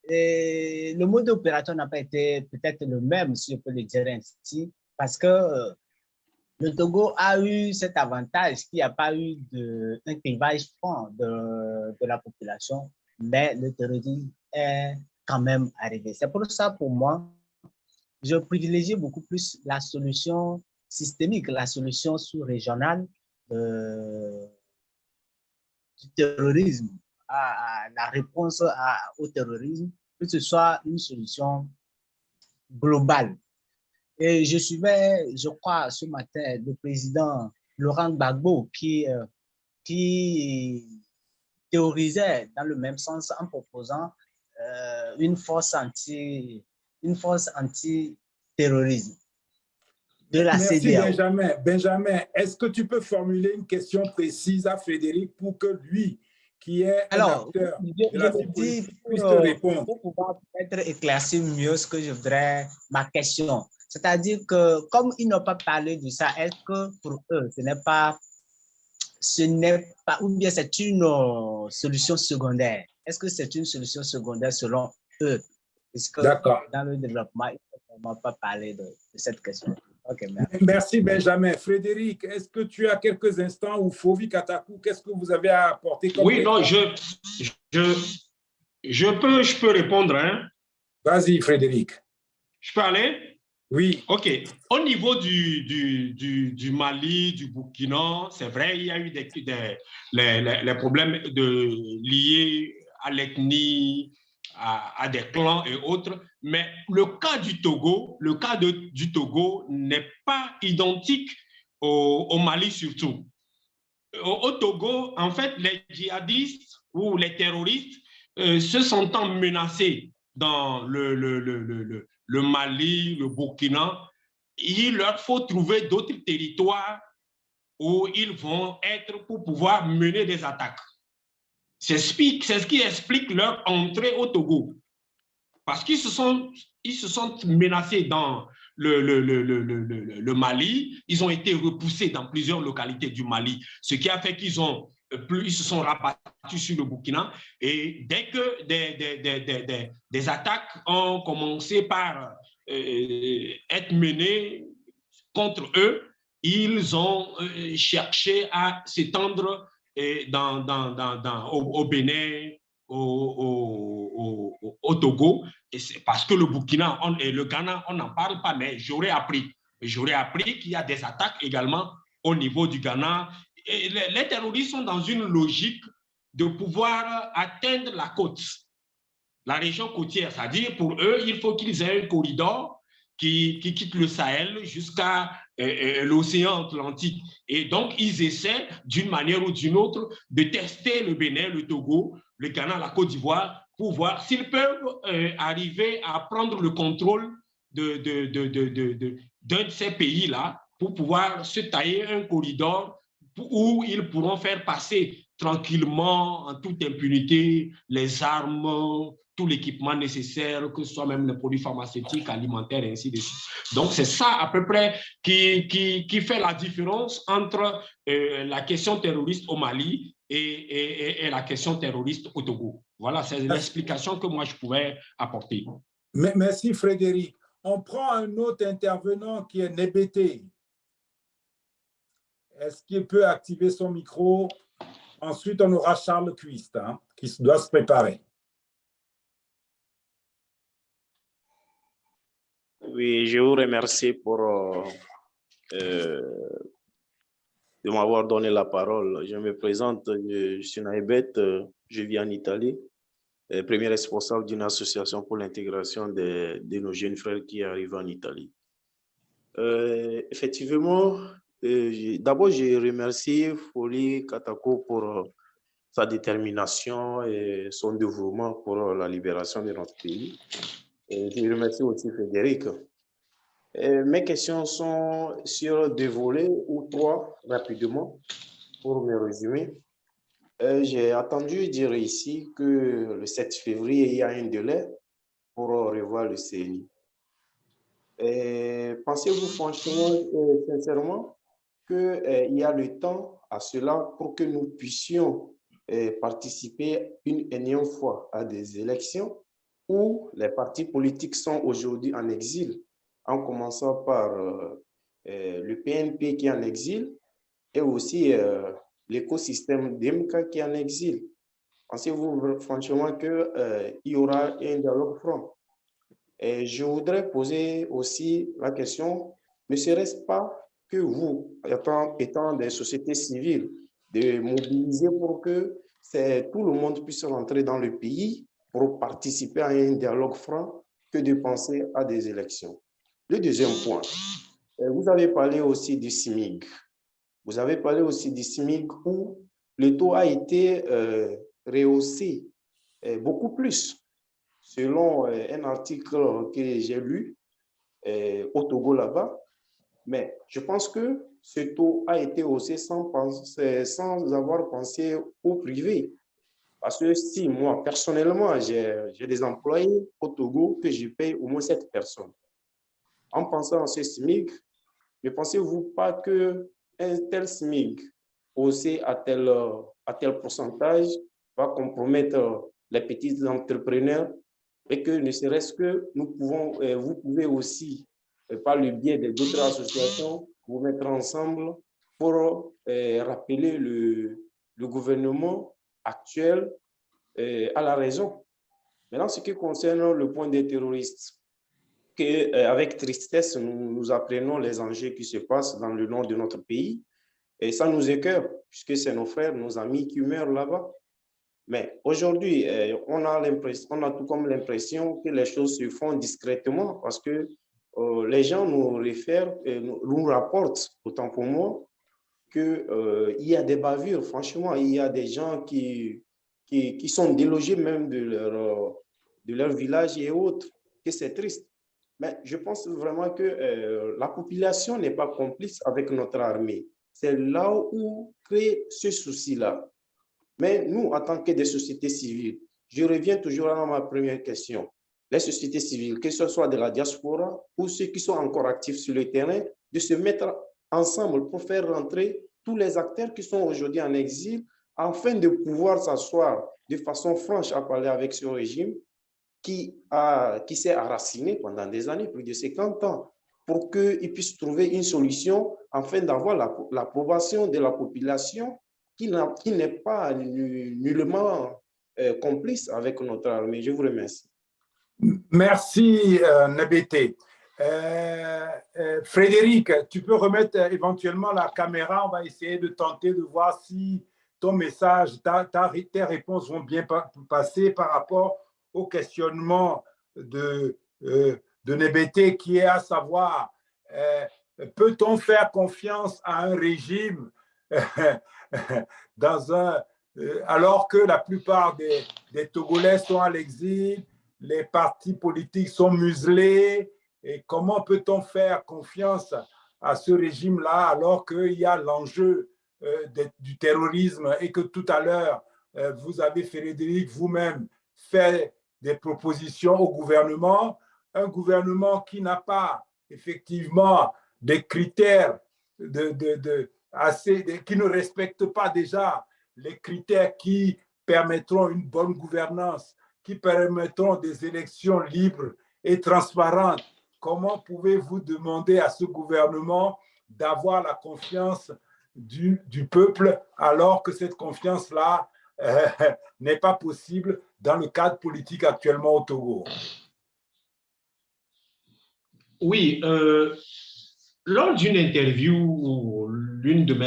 le mode opératoire n'a pas été peut-être le même, si je peux le dire ainsi, parce que le Togo a eu cet avantage qu'il n'y a pas eu un clivage franc de la population, mais le terrorisme est quand même arrivé. C'est pour ça, pour moi, je privilégie beaucoup plus la solution systémique, la solution sous-régionale du terrorisme, à la réponse au terrorisme, que ce soit une solution globale. Et je suivais, je crois, ce matin, le président Laurent Gbagbo qui théorisait dans le même sens en proposant une force anti-terrorisme de la Merci CEDEAO. Benjamin. Benjamin, est-ce que tu peux formuler une question précise à Frédéric pour que lui, qui est un acteur de la vie politique, puisse te répondre? Pour pouvoir peut-être éclaircir mieux ce que je voudrais, ma question. C'est-à-dire que comme ils n'ont pas parlé de ça, est-ce que pour eux, ce n'est pas, ou bien c'est une solution secondaire? Est-ce que c'est une solution secondaire selon eux? Puisque dans le développement, ils ne peuvent vraiment pas parler de cette question. Okay, merci Benjamin. Frédéric, est-ce que tu as quelques instants ou Fovi Katakou, qu'est-ce que vous avez à apporter comme Oui, non, je peux répondre. Hein? Vas-y, Frédéric. Je peux aller? Oui. OK. Au niveau du Mali, du Burkina, c'est vrai, il y a eu les problèmes liés à l'ethnie, à des clans et autres, mais le cas du Togo, du Togo n'est pas identique au Mali surtout. Au Togo, en fait, les djihadistes ou les terroristes se sentant menacés dans le Mali, le Burkina, il leur faut trouver d'autres territoires où ils vont être pour pouvoir mener des attaques. C'est ce qui explique leur entrée au Togo. Parce qu'ils se sont menacés dans le Mali, ils ont été repoussés dans plusieurs localités du Mali, ce qui a fait qu'ils se sont rabattus sur le Burkina. Et dès que des attaques ont commencé par être menées contre eux, ils ont cherché à s'étendre au Bénin, au Togo, et c'est parce que le Burkina et le Ghana, on n'en parle pas, mais j'aurais appris qu'il y a des attaques également au niveau du Ghana. Et les terroristes sont dans une logique de pouvoir atteindre la côte, la région côtière, c'est-à-dire pour eux, il faut qu'ils aient un corridor qui quitte le Sahel jusqu'à l'océan Atlantique. Et donc, ils essaient, d'une manière ou d'une autre, de tester le Bénin, le Togo, le Ghana, la Côte d'Ivoire, pour voir s'ils peuvent arriver à prendre le contrôle d'un de ces pays-là pour pouvoir se tailler un corridor où ils pourront faire passer tranquillement, en toute impunité, les armes, tout l'équipement nécessaire, que ce soit même les produits pharmaceutiques, alimentaires, et ainsi de suite. Donc, c'est ça à peu près qui fait la différence entre la question terroriste au Mali et la question terroriste au Togo. Voilà, c'est l'explication que moi, je pouvais apporter. Merci, Frédéric. On prend un autre intervenant qui est Nebete. Est-ce qu'il peut activer son micro? Ensuite, on aura Charles Cuist, qui doit se préparer. Oui, je vous remercie de m'avoir donné la parole. Je me présente, je suis Naïbet, je vis en Italie, premier responsable d'une association pour l'intégration de nos jeunes frères qui arrivent en Italie. Effectivement, d'abord, je remercie Foli Katako pour sa détermination et son dévouement pour la libération de notre pays. Et je remercie aussi Frédéric. Mes questions sont sur deux volets ou trois, rapidement, pour me résumer. J'ai entendu dire ici que le 7 février, il y a un délai pour revoir le CNI. Pensez-vous franchement, sincèrement, qu'il y a le temps à cela pour que nous puissions participer une énième fois à des élections où les partis politiques sont aujourd'hui en exil, en commençant par le PNP qui est en exil et aussi l'écosystème DMK qui est en exil. Pensez-vous franchement qu'il y aura un dialogue franc? Et je voudrais poser aussi la question, ne serait-ce pas que vous, étant des sociétés civiles, de mobiliser pour que tout le monde puisse rentrer dans le pays pour participer à un dialogue franc que de penser à des élections. Le deuxième point, vous avez parlé aussi du SMIG. Vous avez parlé aussi du SMIG où le taux a été rehaussé beaucoup plus. Selon un article que j'ai lu au Togo là-bas, mais je pense que ce taux a été haussé sans avoir pensé au privé. Parce que si moi, personnellement, j'ai des employés au Togo que je paye au moins 7 personnes. En pensant à ce SMIG, ne pensez-vous pas qu'un tel SMIG haussé à tel pourcentage va compromettre les petits entrepreneurs et que ne serait-ce que vous pouvez aussi, par le biais d'autres associations, vous mettre ensemble pour rappeler le gouvernement actuel à la raison. Maintenant, ce qui concerne le point des terroristes, avec tristesse, nous apprenons les enjeux qui se passent dans le nord de notre pays et ça nous écoeure puisque c'est nos frères, nos amis qui meurent là-bas. Mais aujourd'hui, on a tout comme l'impression que les choses se font discrètement parce que les gens nous réfèrent, nous rapportent, autant pour moi, qu'il y a des bavures. Franchement, il y a des gens qui sont délogés même de leur village et autres, que c'est triste. Mais je pense vraiment que la population n'est pas complice avec notre armée. C'est là où crée ce souci-là. Mais nous, en tant que des sociétés civiles, je reviens toujours à ma première question. Les sociétés civiles, que ce soit de la diaspora ou ceux qui sont encore actifs sur le terrain, de se mettre ensemble pour faire rentrer tous les acteurs qui sont aujourd'hui en exil afin de pouvoir s'asseoir de façon franche à parler avec ce régime qui s'est enraciné pendant des années, plus de 50 ans, pour qu'ils puissent trouver une solution afin d'avoir l'approbation de la population qui n'est pas nullement complice avec notre armée. Je vous remercie. Merci, Nabete. Frédéric, tu peux remettre éventuellement la caméra. On va essayer de tenter de voir si ton message, tes réponses vont bien passer par rapport au questionnement de Nabete qui est à savoir, peut-on faire confiance à un régime alors que la plupart des Togolais sont à l'exil, les partis politiques sont muselés, et comment peut-on faire confiance à ce régime-là alors qu'il y a l'enjeu du terrorisme et que tout à l'heure, vous avez, Frédéric, vous-même fait des propositions au gouvernement, un gouvernement qui n'a pas effectivement des critères qui ne respectent pas déjà les critères qui permettront une bonne gouvernance, qui permettront des élections libres et transparentes. Comment pouvez-vous demander à ce gouvernement d'avoir la confiance du peuple alors que cette confiance-là n'est pas possible dans le cadre politique actuellement au Togo? Oui, lors d'une interview,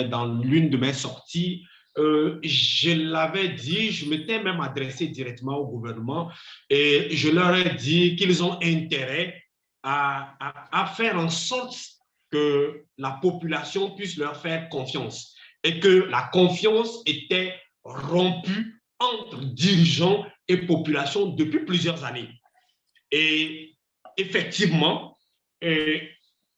dans l'une de mes sorties, je l'avais dit, je m'étais même adressé directement au gouvernement et je leur ai dit qu'ils ont intérêt à faire en sorte que la population puisse leur faire confiance et que la confiance était rompue entre dirigeants et population depuis plusieurs années. Et effectivement,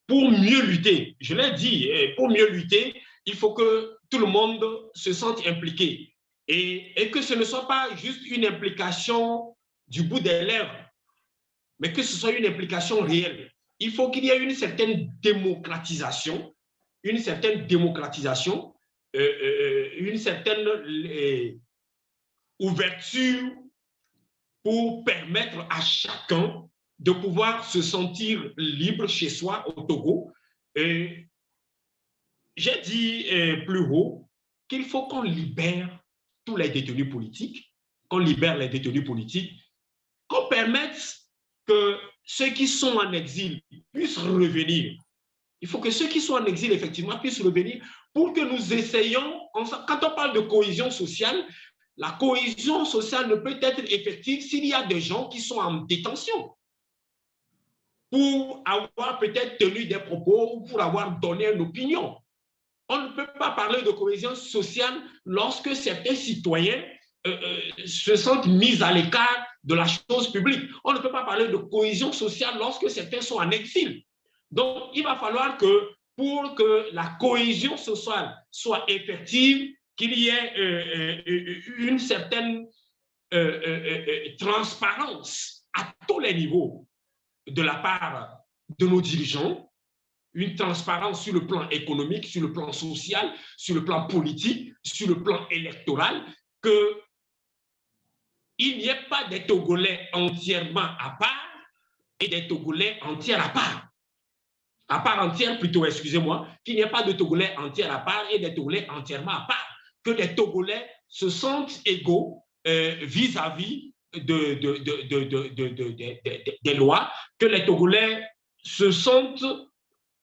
pour mieux lutter, je l'ai dit, pour mieux lutter, il faut que tout le monde se sente impliqué et que ce ne soit pas juste une implication du bout des lèvres, mais que ce soit une implication réelle. Il faut qu'il y ait une certaine démocratisation, une certaine ouverture pour permettre à chacun de pouvoir se sentir libre chez soi au Togo. J'ai dit plus haut qu'il faut qu'on libère tous les détenus politiques, qu'on permette que ceux qui sont en exil puissent revenir. Il faut que ceux qui sont en exil, effectivement, puissent revenir pour que nous essayions, quand on parle de cohésion sociale, la cohésion sociale ne peut être effective s'il y a des gens qui sont en détention pour avoir peut-être tenu des propos ou pour avoir donné une opinion. On ne peut pas parler de cohésion sociale lorsque certains citoyens se sentent mis à l'écart de la chose publique. On ne peut pas parler de cohésion sociale lorsque certains sont en exil. Donc, il va falloir que pour que la cohésion sociale soit effective, qu'il y ait une certaine transparence à tous les niveaux de la part de nos dirigeants, une transparence sur le plan économique, sur le plan social, sur le plan politique, sur le plan électoral, qu'il n'y ait pas des Togolais entièrement à part et des Togolais entiers à part. À part entière plutôt, excusez-moi, qu'il n'y ait pas de Togolais entiers à part et des Togolais entièrement à part. Que les Togolais se sentent égaux vis-à-vis des lois, que les Togolais se sentent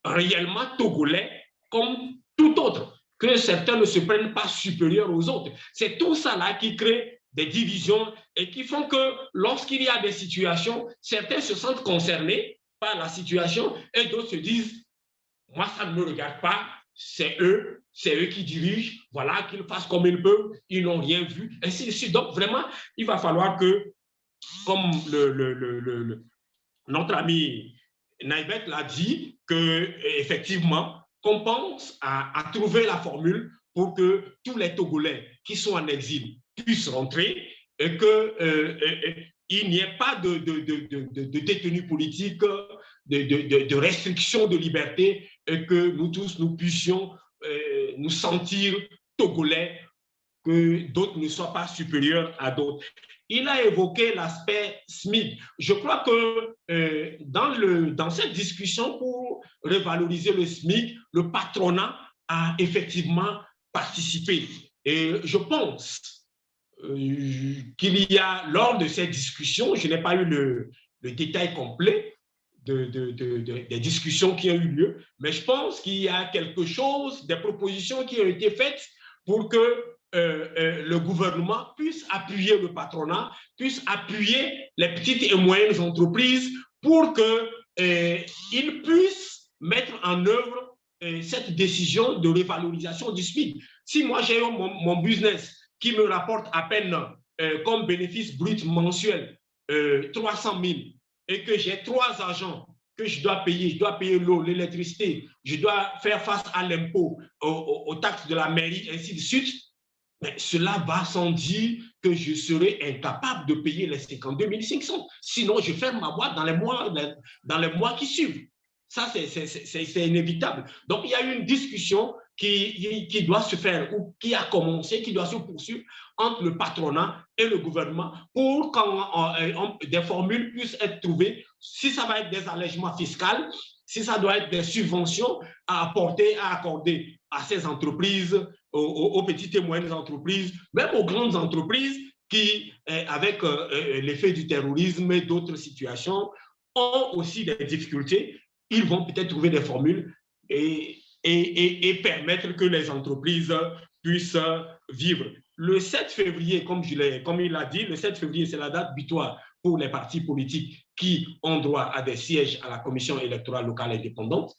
réellement Togolais comme tout autre, que certains ne se prennent pas supérieurs aux autres. C'est tout ça là qui crée des divisions et qui font que lorsqu'il y a des situations, certains se sentent concernés par la situation et d'autres se disent, moi ça ne me regarde pas, c'est eux qui dirigent, voilà, qu'ils fassent comme ils peuvent, ils n'ont rien vu, ainsi de suite. Donc vraiment, il va falloir que, comme notre ami Naïbet l'a dit, qu'effectivement, qu'on pense à trouver la formule pour que tous les Togolais qui sont en exil puissent rentrer et qu'il n'y ait pas de détenus politiques, de restrictions de liberté et que nous tous, nous puissions nous sentir Togolais, que d'autres ne soient pas supérieurs à d'autres. Il a évoqué l'aspect SMIC. Je crois que dans cette discussion pour revaloriser le SMIC, le patronat a effectivement participé. Et je pense qu'il y a, lors de cette discussion, je n'ai pas eu le détail complet des discussions qui ont eu lieu, mais je pense qu'il y a quelque chose, des propositions qui ont été faites pour que le gouvernement puisse appuyer le patronat, puisse appuyer les petites et moyennes entreprises pour qu'ils puissent mettre en œuvre cette décision de revalorisation du SMIC. Si moi j'ai mon business qui me rapporte à peine comme bénéfice brut mensuel 300 000 et que j'ai 3 agents que je dois payer l'eau, l'électricité, je dois faire face à l'impôt, aux taxes de la mairie, ainsi de suite, mais cela va sans dire que je serai incapable de payer les 52 500. Sinon, je ferme ma boîte dans les mois qui suivent. Ça, c'est inévitable. Donc, il y a une discussion qui doit se faire ou qui a commencé, qui doit se poursuivre entre le patronat et le gouvernement pour que des formules puissent être trouvées. Si ça va être des allègements fiscaux, si ça doit être des subventions à apporter, à accorder à ces entreprises, aux petites et moyennes entreprises, même aux grandes entreprises qui, avec l'effet du terrorisme et d'autres situations, ont aussi des difficultés. Ils vont peut-être trouver des formules et permettre que les entreprises puissent vivre. Le 7 février, comme il l'a dit, le 7 février, c'est la date butoir pour les partis politiques qui ont droit à des sièges à la Commission électorale locale indépendante.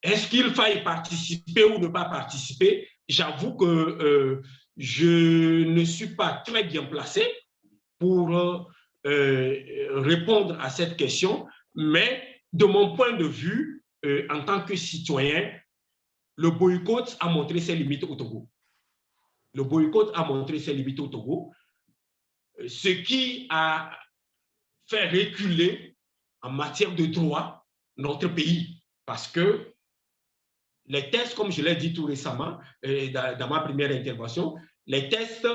Est-ce qu'il faille participer ou ne pas participer? J'avoue que je ne suis pas très bien placé pour répondre à cette question, mais de mon point de vue, en tant que citoyen, le boycott a montré ses limites au Togo. Le boycott a montré ses limites au Togo, ce qui a fait reculer en matière de droit notre pays, parce que les tests, comme je l'ai dit tout récemment dans ma première intervention, les tests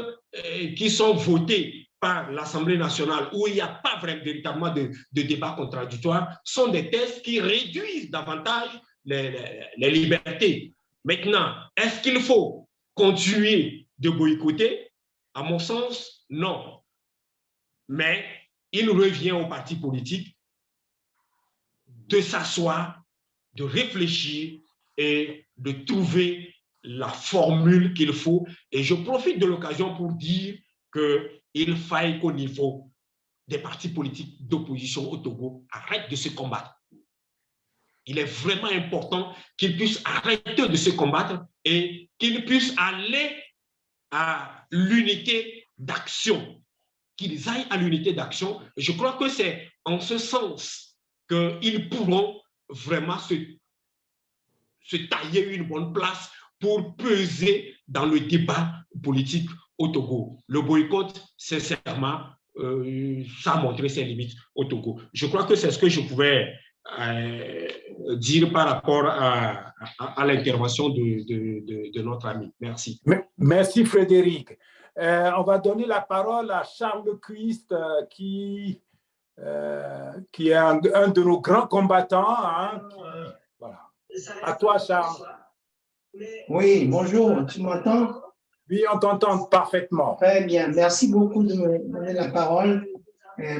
qui sont votés par l'Assemblée nationale, où il n'y a pas véritablement de débat contradictoire, sont des tests qui réduisent davantage les libertés. Maintenant, est-ce qu'il faut continuer de boycotter? À mon sens, non. Mais il revient aux partis politiques de s'asseoir, de réfléchir et de trouver la formule qu'il faut. Et je profite de l'occasion pour dire qu'il faille qu'au niveau des partis politiques d'opposition au Togo arrêtent de se combattre. Il est vraiment important qu'ils puissent arrêter de se combattre et qu'ils puissent aller à l'unité d'action, qu'ils aillent à l'unité d'action. Je crois que c'est en ce sens qu'ils pourront vraiment se tailler une bonne place pour peser dans le débat politique au Togo. Le boycott, sincèrement, ça a montré ses limites au Togo. Je crois que c'est ce que je pouvais dire par rapport à l'intervention de notre ami. Merci. Merci Frédéric. On va donner la parole à Charles Christ qui est un de nos grands combattants. Voilà. À toi, Charles. Oui, bonjour, tu m'entends? Oui, on t'entend parfaitement. Très bien, merci beaucoup de me donner la parole.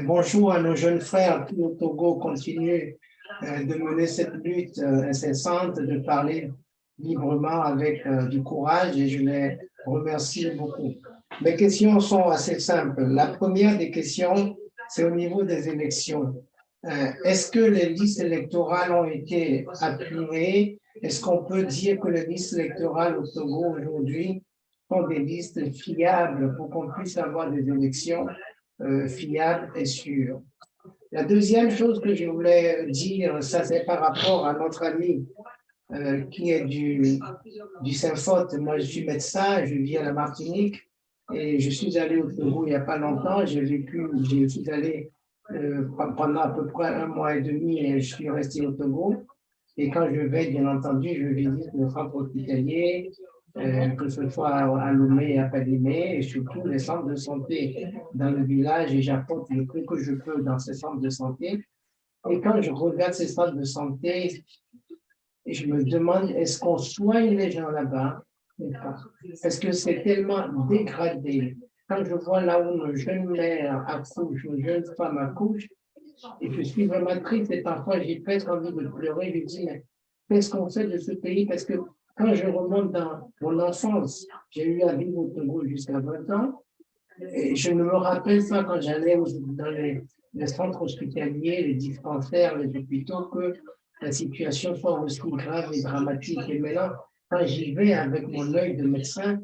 Bonjour à nos jeunes frères qui au Togo continuent de mener cette lutte incessante, de parler librement avec du courage et je les remercie beaucoup. Mes questions sont assez simples. La première des questions, c'est au niveau des élections. Est-ce que les listes électorales ont été appuyées? Est-ce qu'on peut dire que les listes électorales au Togo aujourd'hui sont des listes fiables pour qu'on puisse avoir des élections fiables et sûres? La deuxième chose que je voulais dire, ça c'est par rapport à notre ami qui est du Saint-Faute. Moi, je suis médecin, je vis à la Martinique et je suis allé au Togo il n'y a pas longtemps. Je suis allé pendant à peu près 1 mois et demi et je suis resté au Togo. Et quand je vais, bien entendu, je visite le centre hospitalier, que ce soit à Lomé et à Padimé, et surtout les centres de santé dans le village, et j'apporte le peu que je peux dans ces centres de santé. Et quand je regarde ces centres de santé, je me demande, est-ce qu'on soigne les gens là-bas? Parce que c'est tellement dégradé. Quand je vois là où nos jeunes mères accouchent, nos jeunes femmes accouchent, et je suis vraiment triste et parfois j'ai presque envie de pleurer. Je dis, mais qu'est-ce qu'on fait de ce pays? Parce que quand je remonte dans mon enfance, j'ai eu à vivre au Togo jusqu'à 20 ans, et je ne me rappelle pas quand j'allais dans les centres hospitaliers, les dispensaires, les hôpitaux, que la situation soit aussi grave et dramatique. Et maintenant, quand j'y vais avec mon œil de médecin,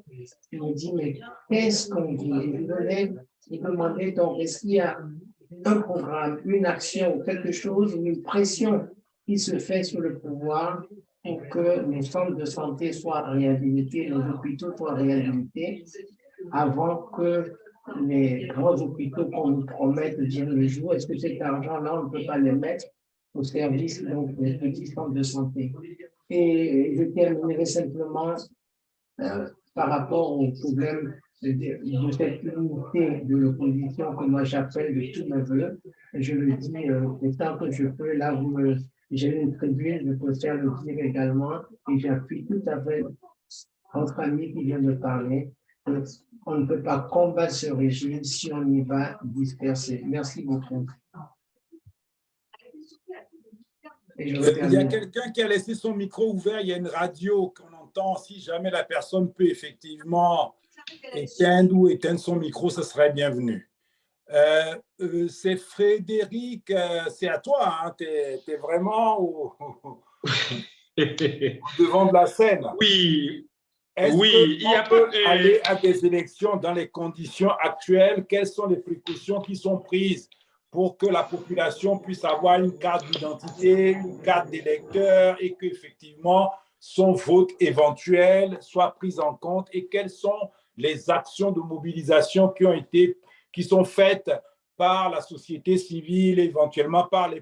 je me dis, mais qu'est-ce qu'on vit? Je me demandais donc, est-ce qu'il y a un programme, une action ou quelque chose, une pression qui se fait sur le pouvoir pour que les centres de santé soient réhabilités, les hôpitaux soient réhabilités, avant que les grands hôpitaux qu'on nous promette viennent le jour? Est-ce que cet argent-là, on ne peut pas le mettre au service donc, des petits centres de santé? Et je terminerai simplement par rapport au problème de cette unité de l'opposition que moi j'appelle de tous mes voeux. Je le dis autant que je peux. Là, j'ai une tribune, je peux faire le dire également, et j'appuie tout à fait notre ami qui vient de parler. On ne peut pas combattre ce régime si on y va disperser. Merci beaucoup. Il y a quelqu'un qui a laissé son micro ouvert, il y a une radio qu'on entend. Si jamais la personne peut effectivement éteindre son micro, ce serait bienvenu. C'est Frédéric, c'est à toi, hein, tu es vraiment au devant de la scène. Oui, il y a peut aller à des élections dans les conditions actuelles? Quelles sont les précautions qui sont prises pour que la population puisse avoir une carte d'identité, une carte d'électeur et qu'effectivement son vote éventuel soit pris en compte? Et quelles sont les actions de mobilisation qui sont faites par la société civile, éventuellement par les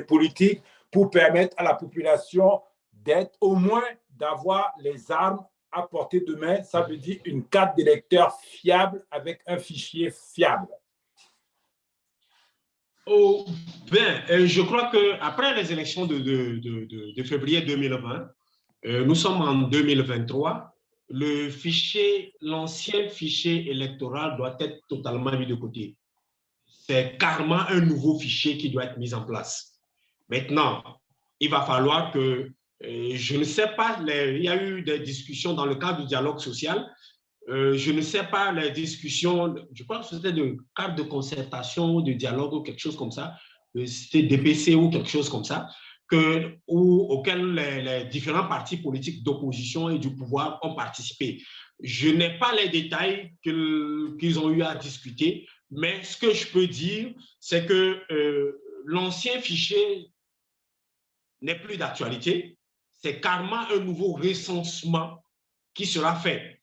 politiques, pour permettre à la population d'être, au moins d'avoir les armes à portée de main? Ça veut dire une carte d'électeur fiable avec un fichier fiable. Oh, bien, je crois qu'après les élections de février 2020, nous sommes en 2023, l'ancien fichier électoral doit être totalement mis de côté. C'est carrément un nouveau fichier qui doit être mis en place. Maintenant, il va falloir que, je ne sais pas, il y a eu des discussions dans le cadre du dialogue social. Je ne sais pas les discussions, je pense que c'était de cadre de concertation, de dialogue ou quelque chose comme ça, c'était DPC ou quelque chose comme ça, auquel les différents partis politiques d'opposition et du pouvoir ont participé. Je n'ai pas les détails qu'ils ont eu à discuter, mais ce que je peux dire, c'est que l'ancien fichier n'est plus d'actualité. C'est carrément un nouveau recensement qui sera fait.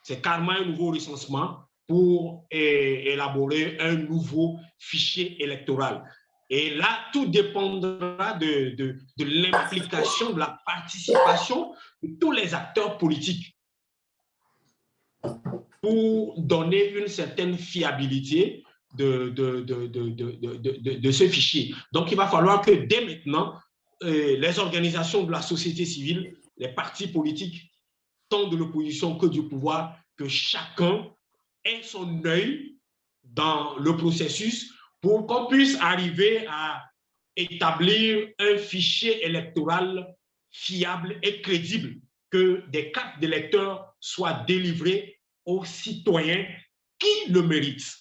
C'est carrément un nouveau recensement pour élaborer un nouveau fichier électoral. Et là, tout dépendra de l'implication, de la participation de tous les acteurs politiques pour donner une certaine fiabilité de ce fichier. Donc, il va falloir que dès maintenant, les organisations de la société civile, les partis politiques, tant de l'opposition que du pouvoir, que chacun ait son œil dans le processus pour qu'on puisse arriver à établir un fichier électoral fiable et crédible, que des cartes d'électeurs soient délivrées aux citoyens qui le méritent.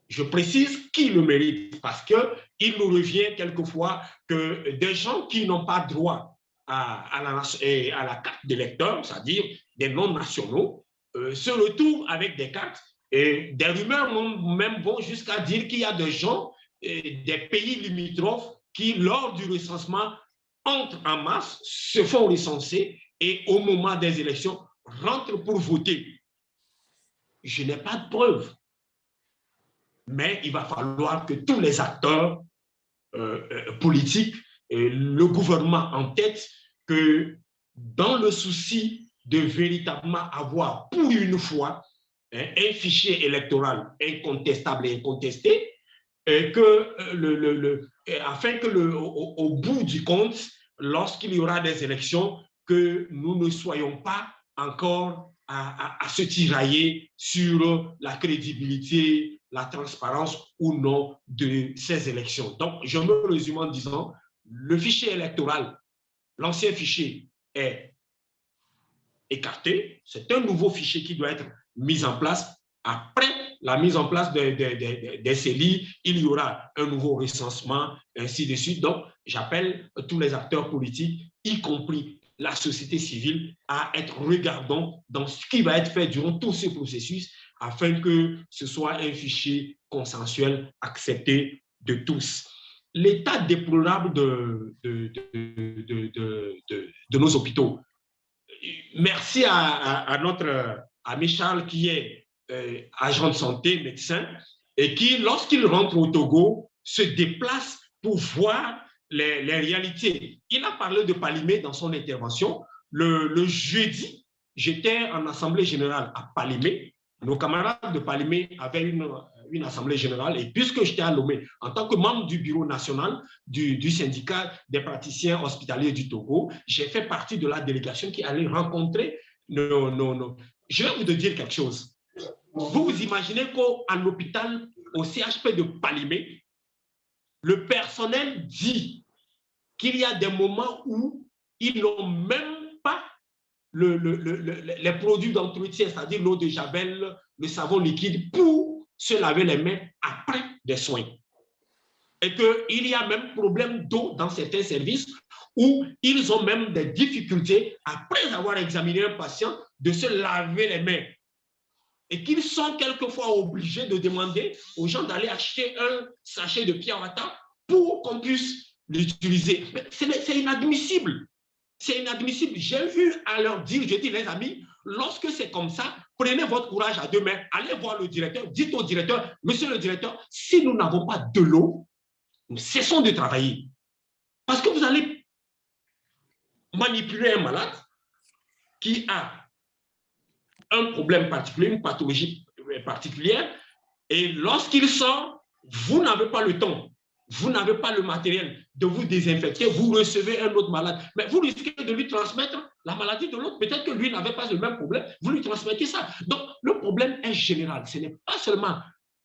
Je précise qui le mérite, parce qu'il nous revient quelquefois que des gens qui n'ont pas droit à la carte d'électeur, c'est-à-dire des non-nationaux, se retrouvent avec des cartes. Et des rumeurs même vont jusqu'à dire qu'il y a des gens des pays limitrophes qui, lors du recensement, entrent en masse, se font recenser et au moment des élections, rentrent pour voter. Je n'ai pas de preuves. Mais il va falloir que tous les acteurs politiques, le gouvernement en tête, que dans le souci de véritablement avoir pour une fois un fichier électoral incontestable et incontesté, afin que au bout du compte, lorsqu'il y aura des élections, que nous ne soyons pas encore à se tirailler sur la crédibilité, la transparence ou non de ces élections. Donc, je me résume en disant, le fichier électoral, l'ancien fichier est écarté. C'est un nouveau fichier qui doit être mis en place. Après la mise en place des CELI, il y aura un nouveau recensement, ainsi de suite. Donc, j'appelle tous les acteurs politiques, y compris la société civile, à être regardants dans ce qui va être fait durant tout ce processus afin que ce soit un fichier consensuel accepté de tous. L'état déplorable de nos hôpitaux. Merci à notre ami Charles qui est agent de santé, médecin, et qui, lorsqu'il rentre au Togo, se déplace pour voir les réalités. Il a parlé de Palimé dans son intervention. Le jeudi, j'étais en assemblée générale à Palimé. Nos camarades de Palimé avaient une assemblée générale et puisque j'étais à Lomé, en tant que membre du bureau national du syndicat des praticiens hospitaliers du Togo, j'ai fait partie de la délégation qui allait rencontrer nos... Je vais vous dire quelque chose. Vous vous imaginez qu'à l'hôpital, au CHP de Palimé, le personnel dit qu'il y a des moments où ils n'ont même pas les produits d'entretien, c'est-à-dire l'eau de Javel, le savon liquide, pour se laver les mains après des soins. Et qu'il y a même problème d'eau dans certains services où ils ont même des difficultés, après avoir examiné un patient, de se laver les mains. Et qu'ils sont quelquefois obligés de demander aux gens d'aller acheter un sachet de Piawata pour qu'on puisse l'utiliser. C'est inadmissible. C'est inadmissible. J'ai eu à leur dire, je dis les amis, lorsque c'est comme ça, prenez votre courage à deux mains, allez voir le directeur, dites au directeur, monsieur le directeur, si nous n'avons pas de l'eau, nous cessons de travailler. Parce que vous allez manipuler un malade qui a un problème particulier, une pathologie particulière, et lorsqu'il sort, vous n'avez pas le temps, vous n'avez pas le matériel de vous désinfecter, vous recevez un autre malade, mais vous risquez de lui transmettre la maladie de l'autre. Peut-être que lui n'avait pas le même problème, vous lui transmettez ça. Donc, le problème est général. Ce n'est pas seulement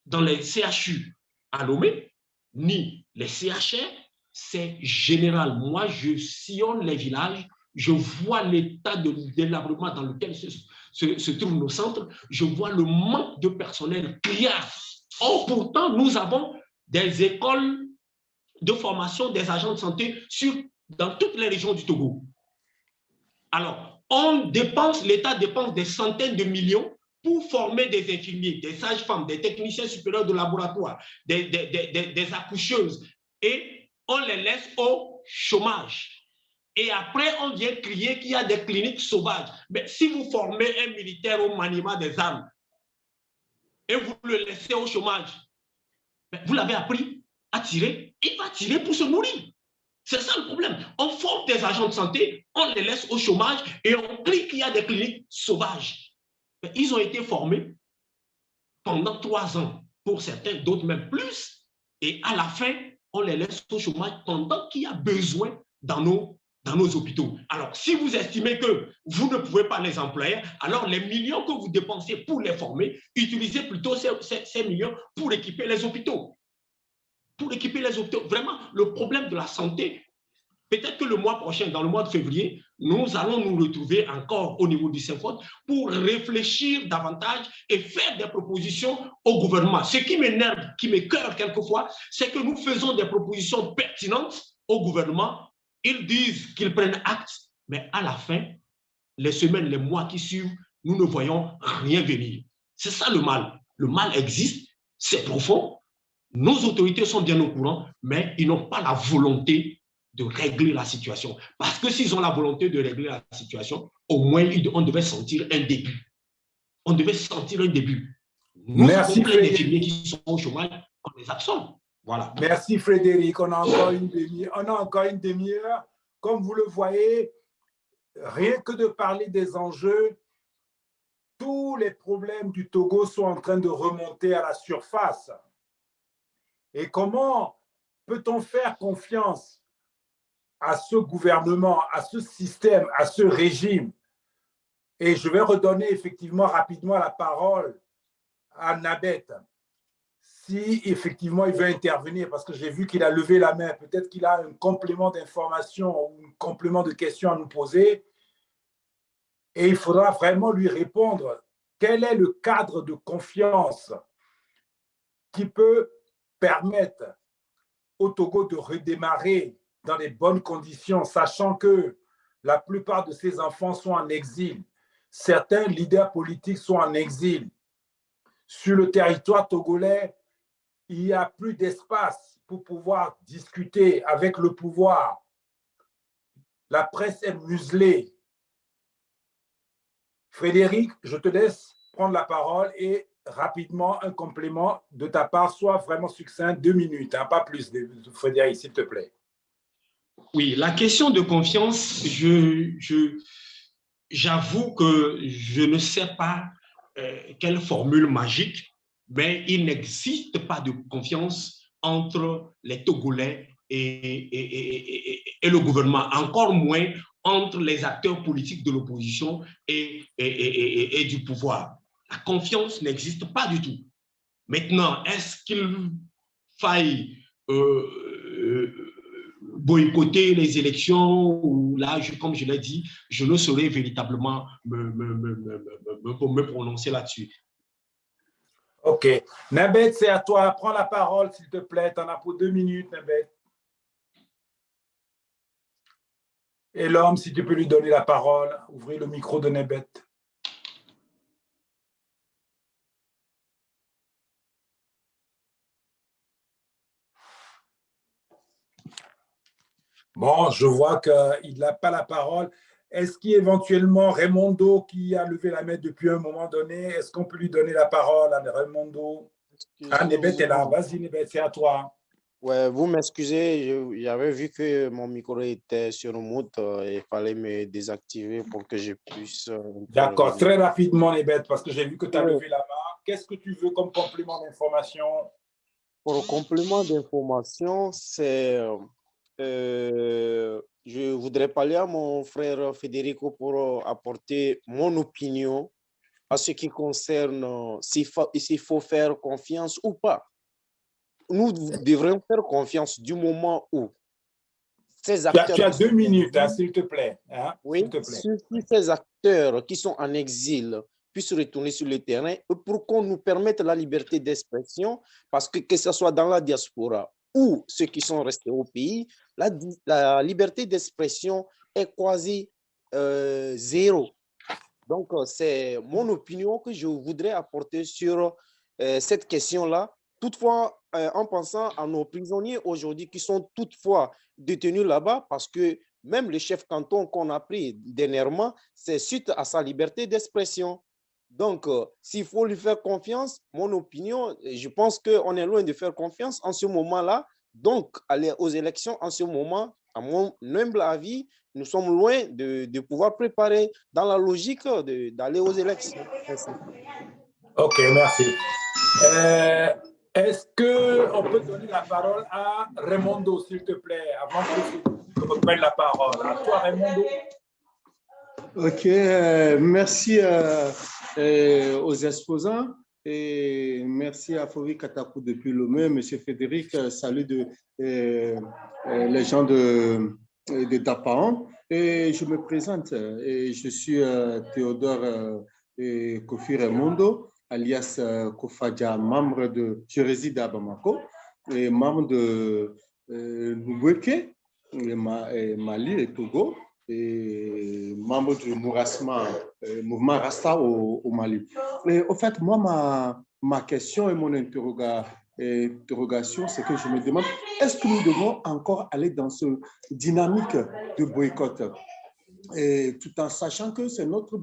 dans les CHU à Lomé, ni les CHR, c'est général. Moi, je sillonne les villages, je vois l'état de délabrement dans lequel se trouvent nos centres, je vois le manque de personnel criard. Or, pourtant, nous avons des écoles de formation des agents de santé dans toutes les régions du Togo. Alors, l'État dépense des centaines de millions pour former des infirmiers, des sages-femmes, des techniciens supérieurs de laboratoire, des accoucheuses, et on les laisse au chômage. Et après, on vient crier qu'il y a des cliniques sauvages. Mais si vous formez un militaire au maniement des armes et vous le laissez au chômage, vous l'avez appris à tirer, il va tirer pour se nourrir. C'est ça le problème. On forme des agents de santé, on les laisse au chômage et on crie qu'il y a des cliniques sauvages. Mais ils ont été formés pendant 3 ans, pour certains, d'autres même plus. Et à la fin, on les laisse au chômage pendant qu'il y a besoin dans nos hôpitaux. Alors, si vous estimez que vous ne pouvez pas les employer, alors les millions que vous dépensez pour les former, utilisez plutôt ces millions pour équiper les hôpitaux. Pour équiper les hôpitaux. Vraiment, le problème de la santé, peut-être que le mois prochain, dans le mois de février, nous allons nous retrouver encore au niveau du CENFOD pour réfléchir davantage et faire des propositions au gouvernement. Ce qui m'énerve, qui m'écoeure quelquefois, c'est que nous faisons des propositions pertinentes au gouvernement. Ils disent qu'ils prennent acte, mais à la fin, les semaines, les mois qui suivent, nous ne voyons rien venir. C'est ça le mal. Le mal existe, c'est profond. Nos autorités sont bien au courant, mais ils n'ont pas la volonté de régler la situation. Parce que s'ils ont la volonté de régler la situation, au moins, on devait sentir un début. On devait sentir un début. Nous avons plein d'infirmiers qui sont au chômage, on les absorbe. Voilà. Merci Frédéric. On a encore une demi-heure. Comme vous le voyez, rien que de parler des enjeux, tous les problèmes du Togo sont en train de remonter à la surface. Et comment peut-on faire confiance à ce gouvernement, à ce système, à ce régime? Et je vais redonner effectivement rapidement la parole à Nabet. Si effectivement il veut intervenir, parce que j'ai vu qu'il a levé la main, peut-être qu'il a un complément d'information ou un complément de question à nous poser. Et il faudra vraiment lui répondre. Quel est le cadre de confiance qui peut permettre au Togo de redémarrer dans les bonnes conditions, sachant que la plupart de ses enfants sont en exil. Certains leaders politiques sont en exil. Sur le territoire togolais, il n'y a plus d'espace pour pouvoir discuter avec le pouvoir. La presse est muselée. Frédéric, je te laisse prendre la parole et rapidement un complément de ta part, soit vraiment succinct, 2 minutes, hein, pas plus, Frédéric, s'il te plaît. Oui, la question de confiance, j'avoue que je ne sais pas quelle formule magique, mais il n'existe pas de confiance entre les Togolais et le gouvernement, encore moins entre les acteurs politiques de l'opposition et du pouvoir. La confiance n'existe pas du tout. Maintenant, est-ce qu'il faille boycotter les élections ou là, comme je l'ai dit, je ne saurais véritablement me prononcer là-dessus. OK. Nabet, c'est à toi. Prends la parole, s'il te plaît. Tu en as pour 2 minutes, Nabet. Et l'homme, si tu peux lui donner la parole, ouvrez le micro de Nabet. Bon, je vois qu'il n'a pas la parole. Est-ce qu'éventuellement, Raimondo, qui a levé la main depuis un moment donné, est-ce qu'on peut lui donner la parole à Raimondo? Ah, Nebet est là. Vas-y, Nebet, c'est à toi. Ouais, vous m'excusez, j'avais vu que mon micro était sur mute, il fallait me désactiver pour que je puisse... D'accord, très rapidement, Nebet, parce que j'ai vu que tu as levé la main. Qu'est-ce que tu veux comme complément d'information? Pour complément d'information, c'est... je voudrais parler à mon frère Federico pour apporter mon opinion à ce qui concerne s'il faut faire confiance ou pas. Nous devrions faire confiance du moment où ces acteurs... Tu as 2 minutes, hein, s'il te plaît. Hein, oui, s'il te plaît. si ces acteurs qui sont en exil puissent retourner sur le terrain pour qu'on nous permette la liberté d'expression, parce que ce soit dans la diaspora ou ceux qui sont restés au pays, la liberté d'expression est quasi zéro. Donc, c'est mon opinion que je voudrais apporter sur cette question-là. Toutefois, en pensant à nos prisonniers aujourd'hui qui sont toutefois détenus là-bas, parce que même le chef canton qu'on a pris dernièrement, c'est suite à sa liberté d'expression. Donc, s'il faut lui faire confiance, mon opinion, je pense qu'on est loin de faire confiance en ce moment-là. Donc, aller aux élections en ce moment, à mon humble avis, nous sommes loin de pouvoir préparer dans la logique d'aller aux élections. Merci. OK, merci. Est-ce qu'on peut donner la parole à Raymondo, s'il te plaît, avant que tu reprennes la parole? À toi, Raymondo. OK, merci aux exposants et merci à Fovi Katakou depuis Lomé. M. Frédéric, salut les gens de Dapaon. Et je me présente, et je suis Théodore Kofi Raymondo, alias Kofadja, je réside à Bamako, et membre de Nubweke, Mali et Togo, et membre du mouvement Rasta au Mali. Et au fait, moi, ma question et mon interrogation, c'est que je me demande, est-ce que nous devons encore aller dans ce dynamique de boycott, et tout en sachant que c'est notre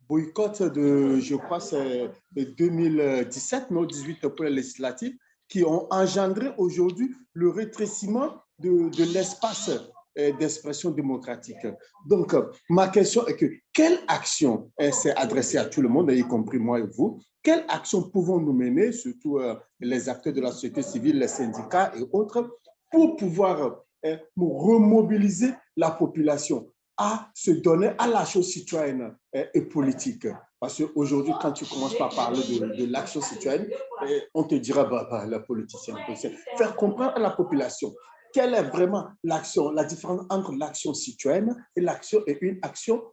boycott de, je crois, c'est 2017, nos 18 pour les législatives, qui ont engendré aujourd'hui le rétrécissement de l'espace d'expression démocratique. Donc, ma question est que quelle action, c'est adressé à tout le monde, y compris moi et vous, quelle action pouvons-nous mener, surtout les acteurs de la société civile, les syndicats et autres, pour pouvoir remobiliser la population à se donner à l'action citoyenne et politique? Parce qu'aujourd'hui, quand tu commences par parler de l'action citoyenne, on te dira, la politicien, faire comprendre à la population quelle est vraiment l'action, la différence entre l'action citoyenne et une action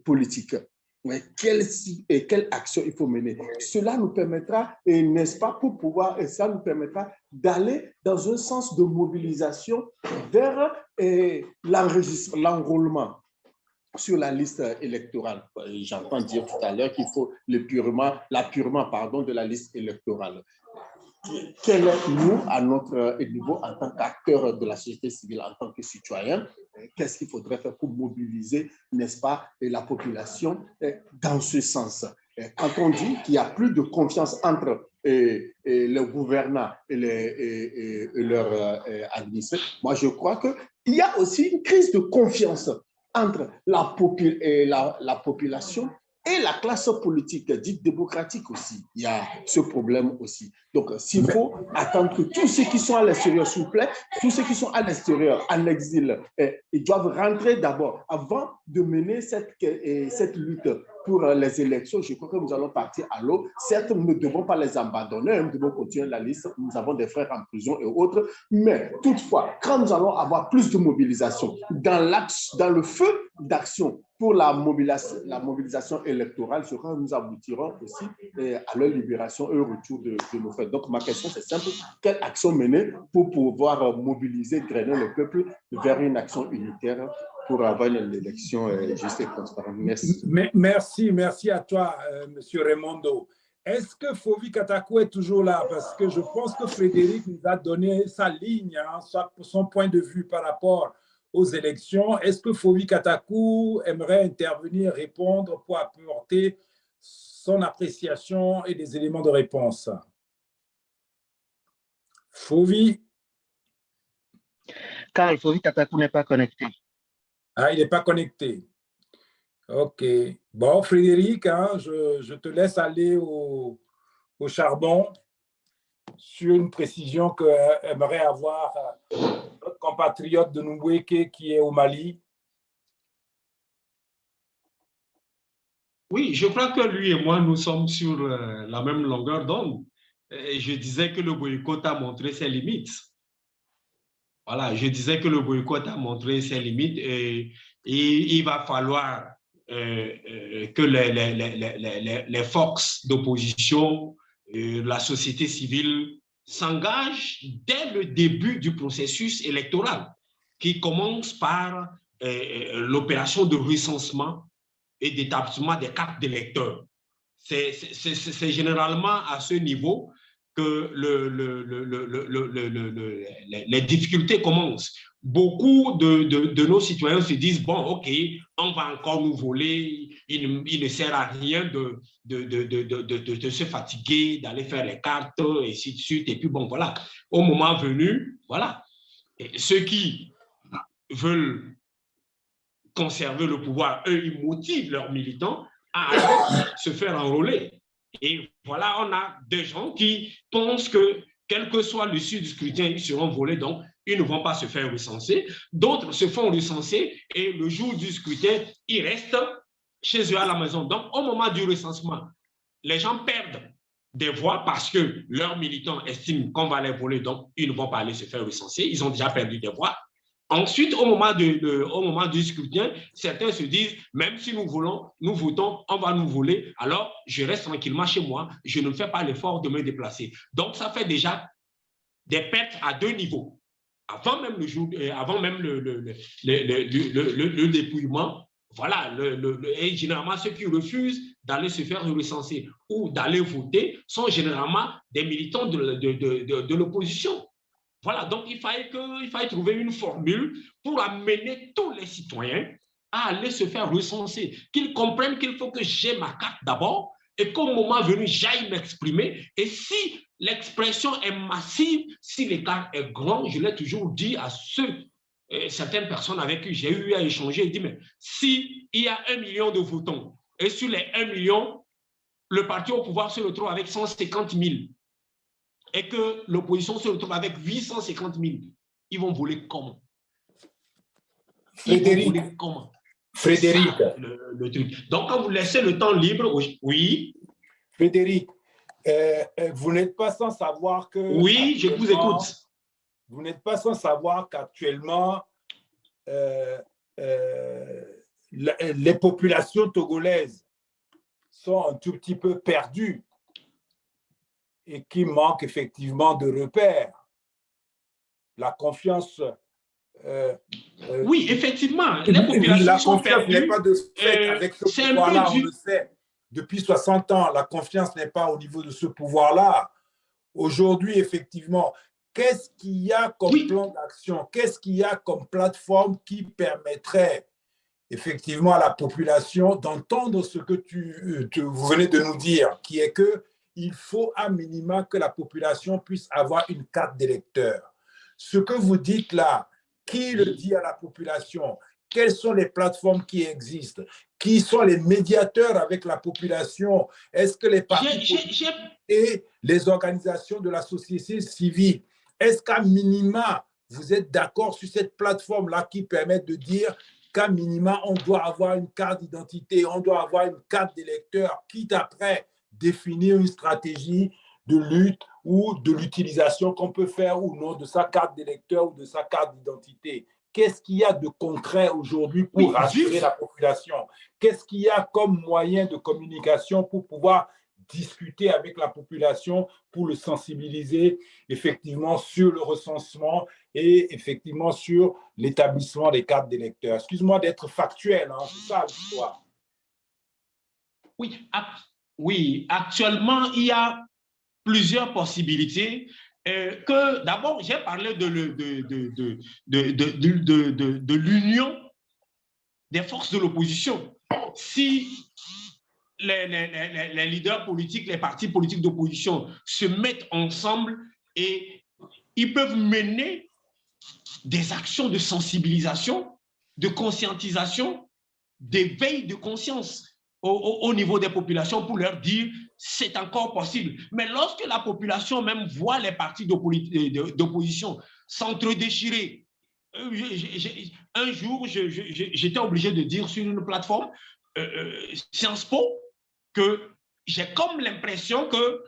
politique. Mais quelle action il faut mener? Cela nous permettra, n'est-ce pas, pour pouvoir, et ça nous permettra d'aller dans un sens de mobilisation vers l'enrôlement sur la liste électorale. J'entends dire tout à l'heure qu'il faut l'apurement de la liste électorale. Quel est, nous, à notre niveau, en tant qu'acteurs de la société civile, en tant que citoyens, qu'est-ce qu'il faudrait faire pour mobiliser, n'est-ce pas, la population dans ce sens? Quand on dit qu'il n'y a plus de confiance entre les gouvernants et leurs administrés, moi je crois qu'il y a aussi une crise de confiance entre la population et la classe politique dite démocratique aussi. Il y a ce problème aussi. Donc, s'il faut attendre que tous ceux qui sont à l'extérieur, s'il vous plaît, tous ceux qui sont à l'extérieur, en exil, ils doivent rentrer d'abord avant de mener cette lutte pour les élections. Je crois que nous allons partir à l'eau. Certes, nous ne devons pas les abandonner, nous devons continuer la liste. Nous avons des frères en prison et autres. Mais toutefois, quand nous allons avoir plus de mobilisation dans le feu d'action pour la mobilisation électorale, je crois que nous aboutirons aussi à leur libération et au retour de nos frères. Donc, ma question, c'est simple. Quelle action mener pour pouvoir mobiliser, drainer le peuple vers une action unitaire pour avoir une élection juste et transparente? Merci. Merci à toi, M. Raymondo. Est-ce que Fovi Katakou est toujours là? Parce que je pense que Frédéric nous a donné sa ligne, son point de vue par rapport aux élections. Est-ce que Fovi Katakou aimerait intervenir, répondre pour apporter son appréciation et des éléments de réponse? Fovi? Karl, Fovi Katakou n'est pas connecté. Ah, il n'est pas connecté. OK. Bon, Frédéric, je te laisse aller au charbon sur une précision qu'aimerait avoir notre compatriote de Nubweke qui est au Mali. Oui, je crois que lui et moi, nous sommes sur la même longueur d'onde. Je disais que le boycott a montré ses limites. Voilà, je disais que le boycott a montré ses limites et il va falloir que les forces d'opposition, la société civile s'engagent dès le début du processus électoral, qui commence par l'opération de recensement et d'établissement des cartes d'électeurs. C'est généralement à ce niveau que les difficultés commencent. Beaucoup de nos citoyens se disent, bon, OK, on va encore nous voler, il ne sert à rien de se fatiguer, d'aller faire les cartes, et ainsi de suite. Et puis, bon, voilà, au moment venu, voilà, et ceux qui veulent conserver le pouvoir, eux, ils motivent leurs militants à se faire enrôler. Et voilà, on a des gens qui pensent que, quel que soit l'issue du scrutin, ils seront volés, donc ils ne vont pas se faire recenser. D'autres se font recenser et le jour du scrutin, ils restent chez eux à la maison. Donc, au moment du recensement, les gens perdent des voix parce que leurs militants estiment qu'on va les voler, donc ils ne vont pas aller se faire recenser. Ils ont déjà perdu des voix. Ensuite, au moment du scrutin, certains se disent, même si nous votons, on va nous voler, alors je reste tranquillement chez moi, je ne fais pas l'effort de me déplacer. Donc, ça fait déjà des pertes à deux niveaux. Avant même le dépouillement, voilà, et généralement, ceux qui refusent d'aller se faire recenser ou d'aller voter sont généralement des militants de l'opposition. Voilà, donc il fallait trouver une formule pour amener tous les citoyens à aller se faire recenser, qu'ils comprennent qu'il faut que j'ai ma carte d'abord et qu'au moment venu, j'aille m'exprimer. Et si l'expression est massive, si l'écart est grand, je l'ai toujours dit à certaines personnes avec qui j'ai eu à échanger, dit, mais s'il y a 1 million de votants et sur les 1 million, le parti au pouvoir se retrouve avec 150 000, et que l'opposition se retrouve avec 850 000, ils vont voler comment? Frédéric. Frédéric. Le truc. Donc, quand vous laissez le temps libre, oui. Frédéric, vous n'êtes pas sans savoir que... Oui, je vous écoute. Vous n'êtes pas sans savoir qu'actuellement, les populations togolaises sont un tout petit peu perdues et qui manque effectivement de repères. La confiance... oui, effectivement, les populations sont perdues. La confiance n'est pas de fait avec ce pouvoir-là, on le sait. Depuis 60 ans, la confiance n'est pas au niveau de ce pouvoir-là. Aujourd'hui, effectivement, qu'est-ce qu'il y a comme plan d'action? Qu'est-ce qu'il y a comme plateforme qui permettrait effectivement à la population d'entendre ce que vous venez de nous dire, qui est que il faut à minima que la population puisse avoir une carte d'électeur. Ce que vous dites là, qui le dit à la population? Quelles sont les plateformes qui existent? Qui sont les médiateurs avec la population? Est-ce que les partis et les organisations de la société civile, est-ce qu'à minima, vous êtes d'accord sur cette plateforme-là qui permet de dire qu'à minima, on doit avoir une carte d'identité, on doit avoir une carte d'électeur, quitte après définir une stratégie de lutte ou de l'utilisation qu'on peut faire ou non de sa carte d'électeur ou de sa carte d'identité. Qu'est-ce qu'il y a de concret aujourd'hui pour rassurer la population? Qu'est-ce qu'il y a comme moyen de communication pour pouvoir discuter avec la population, pour le sensibiliser effectivement sur le recensement et effectivement sur l'établissement des cartes d'électeurs? Excuse-moi d'être factuel, hein, c'est ça l'histoire. Oui, actuellement, il y a plusieurs possibilités. D'abord, j'ai parlé de l'union des forces de l'opposition. Si les leaders politiques, les partis politiques d'opposition se mettent ensemble et ils peuvent mener des actions de sensibilisation, de conscientisation, d'éveil de conscience au niveau des populations pour leur dire c'est encore possible. Mais lorsque la population même voit les partis d'opposition s'entre-déchirer, un jour, j'étais obligé de dire sur une plateforme Sciences Po que j'ai comme l'impression que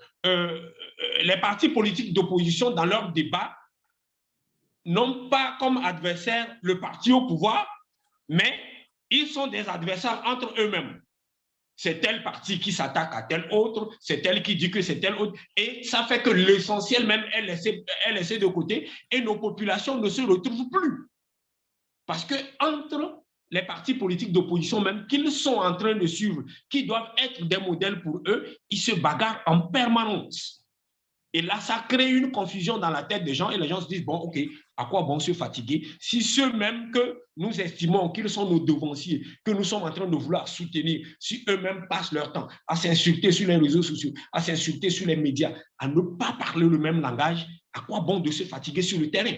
les partis politiques d'opposition dans leur débat n'ont pas comme adversaire le parti au pouvoir, mais ils sont des adversaires entre eux-mêmes. C'est tel parti qui s'attaque à tel autre, c'est tel qui dit que c'est tel autre, et ça fait que l'essentiel même est laissé de côté et nos populations ne se retrouvent plus. Parce que entre les partis politiques d'opposition même qu'ils sont en train de suivre, qui doivent être des modèles pour eux, ils se bagarrent en permanence. Et là, ça crée une confusion dans la tête des gens et les gens se disent, bon, OK, à quoi bon se fatiguer si ceux-mêmes que nous estimons qu'ils sont nos devanciers, que nous sommes en train de vouloir soutenir, si eux-mêmes passent leur temps à s'insulter sur les réseaux sociaux, à s'insulter sur les médias, à ne pas parler le même langage, à quoi bon de se fatiguer sur le terrain?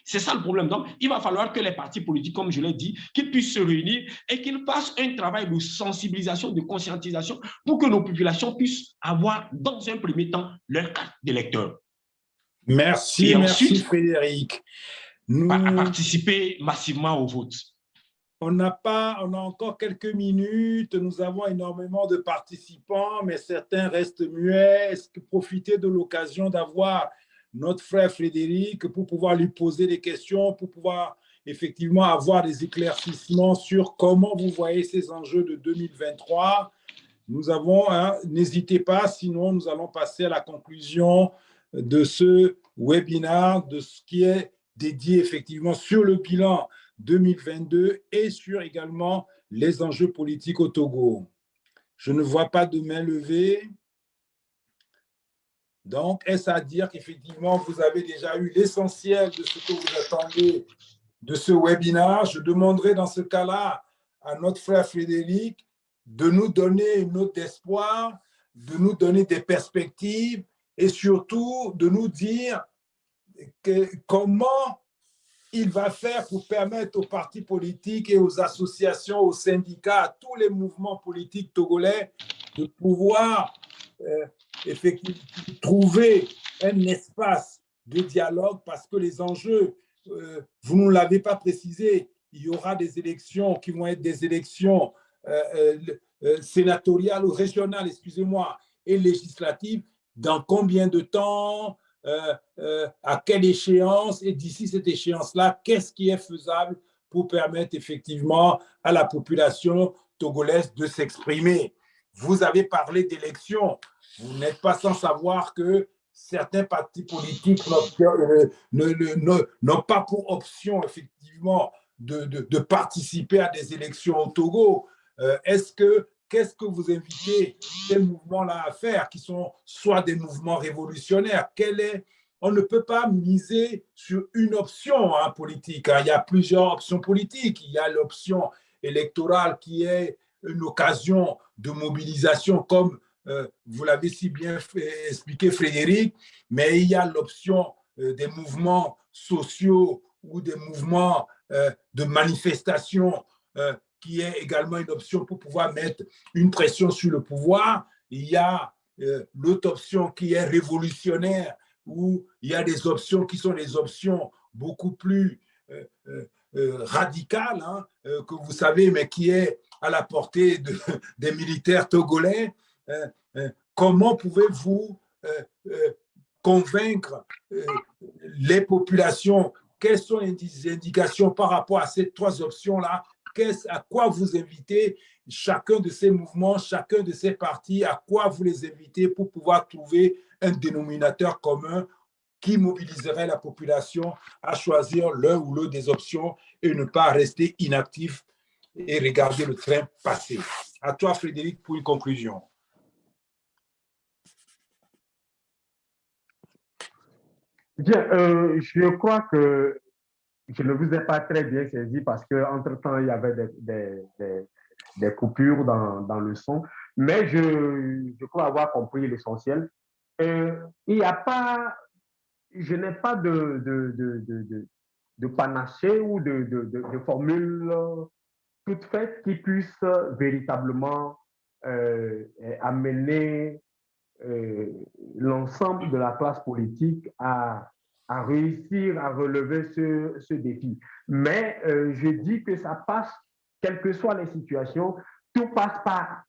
C'est ça le problème. Donc, il va falloir que les partis politiques, comme je l'ai dit, qu'ils puissent se réunir et qu'ils fassent un travail de sensibilisation, de conscientisation pour que nos populations puissent avoir, dans un premier temps, leur carte d'électeur. Merci, merci Frédéric. À participer massivement au vote. On a encore quelques minutes. Nous avons énormément de participants, mais certains restent muets. Est-ce que profiter de l'occasion d'avoir notre frère Frédéric pour pouvoir lui poser des questions, pour pouvoir effectivement avoir des éclaircissements sur comment vous voyez ces enjeux de 2023. Nous avons, n'hésitez pas, sinon nous allons passer à la conclusion de ce webinaire, de ce qui est dédié effectivement sur le bilan 2022 et sur également les enjeux politiques au Togo. Je ne vois pas de main levée. Donc, est-ce à dire qu'effectivement, vous avez déjà eu l'essentiel de ce que vous attendez de ce webinaire? Je demanderai dans ce cas-là à notre frère Frédéric de nous donner une note d'espoir, de nous donner des perspectives et surtout de nous dire comment il va faire pour permettre aux partis politiques et aux associations, aux syndicats, à tous les mouvements politiques togolais de pouvoir effectivement trouver un espace de dialogue parce que les enjeux, vous ne l'avez pas précisé, il y aura des élections qui vont être des élections sénatoriales ou régionales, excusez-moi, et législatives. Dans combien de temps, à quelle échéance, et d'ici cette échéance-là, qu'est-ce qui est faisable pour permettre effectivement à la population togolaise de s'exprimer? Vous avez parlé d'élections. Vous n'êtes pas sans savoir que certains partis politiques n'ont pas pour option, effectivement, de participer à des élections au Togo. Qu'est-ce que vous invitez ces mouvements-là à faire, qui sont soit des mouvements révolutionnaires? On ne peut pas miser sur une option politique. Il y a plusieurs options politiques. Il y a l'option électorale qui est une occasion de mobilisation, comme vous l'avez si bien expliqué, Frédéric, mais il y a l'option des mouvements sociaux ou des mouvements de manifestation qui est également une option pour pouvoir mettre une pression sur le pouvoir. Il y a l'autre option qui est révolutionnaire, où il y a des options qui sont des options beaucoup plus radicales, que vous savez, mais qui est à la portée des militaires togolais. Comment pouvez-vous convaincre les populations? Quelles sont les indications par rapport à ces trois options-là? À quoi vous invitez chacun de ces mouvements, chacun de ces partis, à quoi vous les invitez pour pouvoir trouver un dénominateur commun qui mobiliserait la population à choisir l'un ou l'autre des options et ne pas rester inactif et regarder le train passer. À toi, Frédéric, pour une conclusion. Bien, je crois que je ne vous ai pas très bien saisi parce qu'entre-temps, il y avait des coupures dans le son, mais je crois avoir compris l'essentiel. Il n'y a pas, je n'ai pas de panacée ou de formule toute faite qui puisse véritablement amener l'ensemble de la classe politique à réussir à relever ce défi. Mais je dis que ça passe, quelles que soient les situations, tout passe par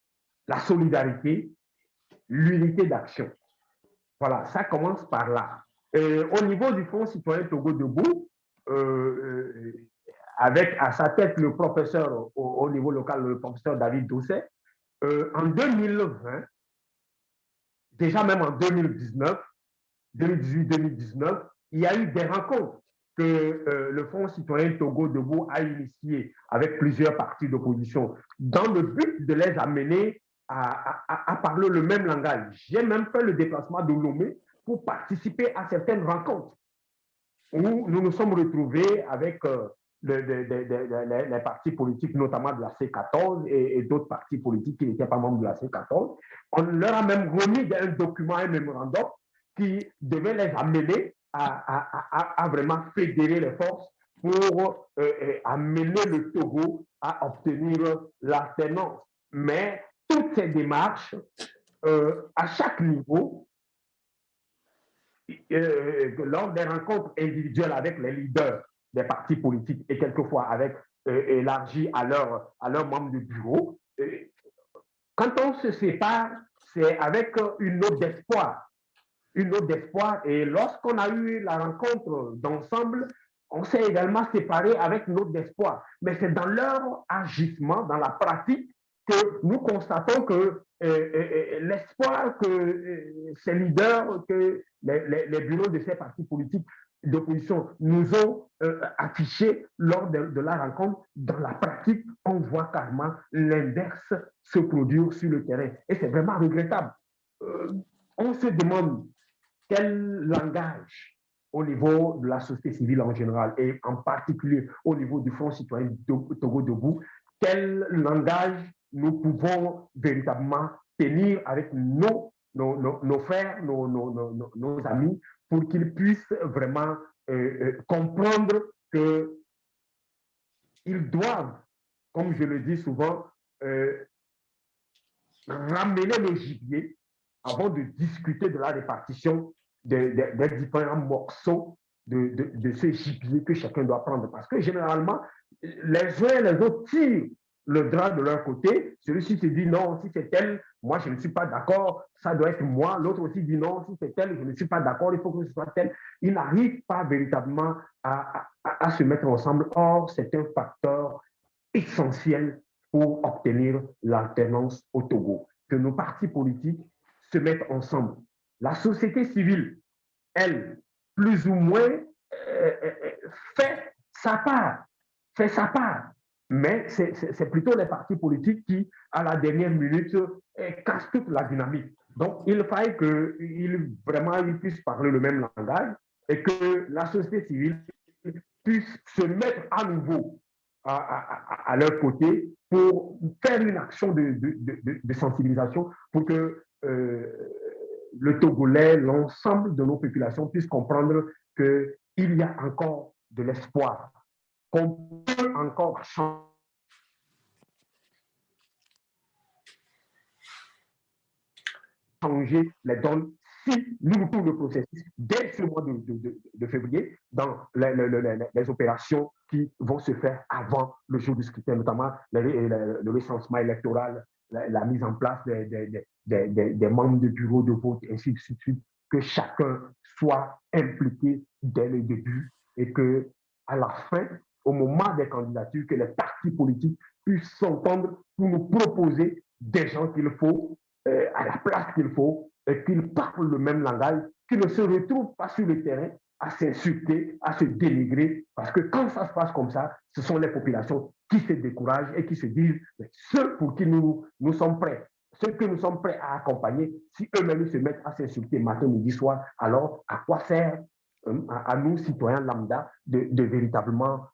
la solidarité, l'unité d'action. Voilà, ça commence par là. Au niveau du Fonds citoyen Togo Debout, avec à sa tête le professeur au niveau local, le professeur David Doucet, en 2020, déjà même en 2019, 2018-2019, il y a eu des rencontres que le Front citoyen Togo Debout a initiées avec plusieurs partis d'opposition dans le but de les amener à parler le même langage. J'ai même fait le déplacement de Lomé pour participer à certaines rencontres où nous nous sommes retrouvés avec les partis politiques, notamment de la C14 et d'autres partis politiques qui n'étaient pas membres de la C14. On leur a même remis un document, un mémorandum qui devait les amener à vraiment fédérer les forces pour amener le Togo à obtenir l'alternance. Mais toutes ces démarches, à chaque niveau, lors des rencontres individuelles avec les leaders des partis politiques et quelquefois avec élargi à leurs membres de bureau, quand on se sépare, c'est avec une note d'espoir. Une note d'espoir. Et lorsqu'on a eu la rencontre d'ensemble, on s'est également séparé avec une note d'espoir. Mais c'est dans leur agissement, dans la pratique, que nous constatons que l'espoir que ces leaders, que les bureaux de ces partis politiques d'opposition nous ont affiché lors de la rencontre, dans la pratique, on voit carrément l'inverse se produire sur le terrain. Et c'est vraiment regrettable. On se demande quel langage au niveau de la société civile en général et en particulier au niveau du Front citoyen Togo Debout, quel langage nous pouvons véritablement tenir avec nos frères, nos amis, pour qu'ils puissent vraiment comprendre qu'ils doivent, comme je le dis souvent, ramener le gibier avant de discuter de la répartition des différents morceaux de ce gibier que chacun doit prendre. Parce que généralement, les uns et les autres tirent le drap de leur côté. Celui-ci se dit non, si c'est elle, moi je ne suis pas d'accord, ça doit être moi. L'autre aussi dit non, si c'est elle, je ne suis pas d'accord, il faut que ce soit elle. Ils n'arrivent pas véritablement à se mettre ensemble. Or, c'est un facteur essentiel pour obtenir l'alternance au Togo. Que nos partis politiques se mettent ensemble. La société civile, elle, plus ou moins, fait sa part. Mais c'est plutôt les partis politiques qui, à la dernière minute, cassent toute la dynamique. Donc, il faille qu'ils puissent parler le même langage et que la société civile puisse se mettre à nouveau à leur côté pour faire une action de sensibilisation pour que le Togolais, l'ensemble de nos populations puissent comprendre qu'il y a encore de l'espoir, qu'on peut encore changer les donnes si nous tout le processus dès ce mois de février dans les opérations qui vont se faire avant le jour du scrutin, notamment le recensement électoral, la mise en place des membres de bureaux de vote, ainsi de suite, que chacun soit impliqué dès le début et que à la fin, au moment des candidatures, que les partis politiques puissent s'entendre pour nous proposer des gens qu'il faut, à la place qu'il faut, et qu'ils parlent le même langage, qu'ils ne se retrouvent pas sur le terrain à s'insulter, à se dénigrer, parce que quand ça se passe comme ça, ce sont les populations qui se découragent et qui se disent, ceux pour qui nous sommes prêts, ceux que nous sommes prêts à accompagner, si eux-mêmes se mettent à s'insulter matin, midi, soir, alors à quoi sert à nous, citoyens lambda, de véritablement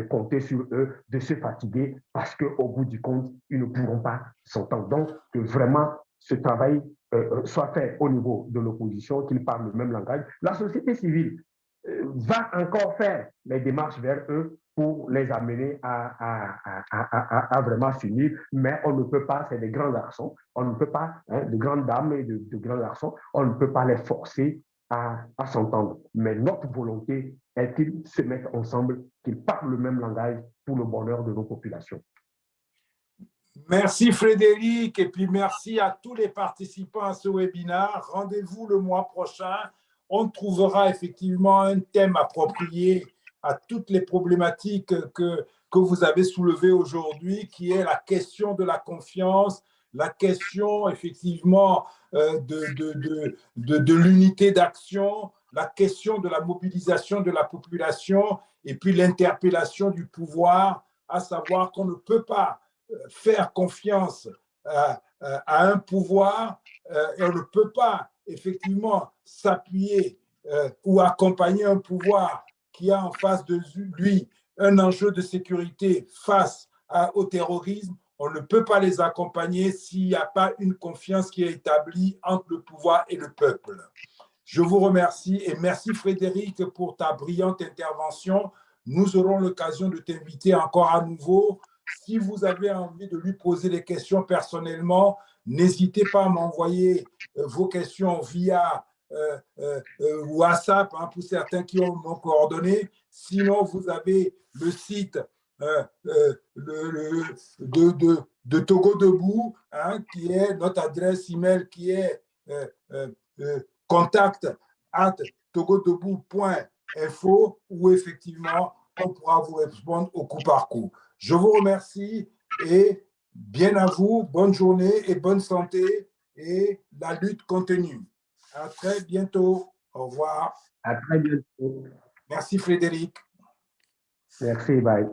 compter sur eux, de se fatiguer, parce qu'au bout du compte, ils ne pourront pas s'entendre. Donc, que vraiment ce travail soit fait au niveau de l'opposition, qu'ils parlent le même langage. La société civile va encore faire les démarches vers eux pour les amener à vraiment s'unir, mais on ne peut pas, c'est des grands garçons, on ne peut pas, de grandes dames et de grands garçons, on ne peut pas les forcer à s'entendre. Mais notre volonté est qu'ils se mettent ensemble, qu'ils parlent le même langage pour le bonheur de nos populations. Merci Frédéric, et puis merci à tous les participants à ce webinaire. Rendez-vous le mois prochain. On trouvera effectivement un thème approprié à toutes les problématiques que vous avez soulevées aujourd'hui, qui est la question de la confiance, la question effectivement de l'unité d'action, la question de la mobilisation de la population et puis l'interpellation du pouvoir, à savoir qu'on ne peut pas faire confiance à un pouvoir et on ne peut pas effectivement s'appuyer ou accompagner un pouvoir qui a en face de lui un enjeu de sécurité face au terrorisme. On ne peut pas les accompagner s'il n'y a pas une confiance qui est établie entre le pouvoir et le peuple. Je vous remercie et merci Frédéric pour ta brillante intervention. Nous aurons l'occasion de t'inviter encore à nouveau. Si vous avez envie de lui poser des questions personnellement, n'hésitez pas à m'envoyer vos questions via WhatsApp, pour certains qui ont mon coordonnées. Sinon, vous avez le site de Togo Debout, qui est notre adresse email qui est contact@togodebout.info où effectivement on pourra vous répondre au coup par coup. Je vous remercie et bien à vous, bonne journée et bonne santé et la lutte continue. À très bientôt. Au revoir. À très bientôt. Merci Frédéric. Merci, bye.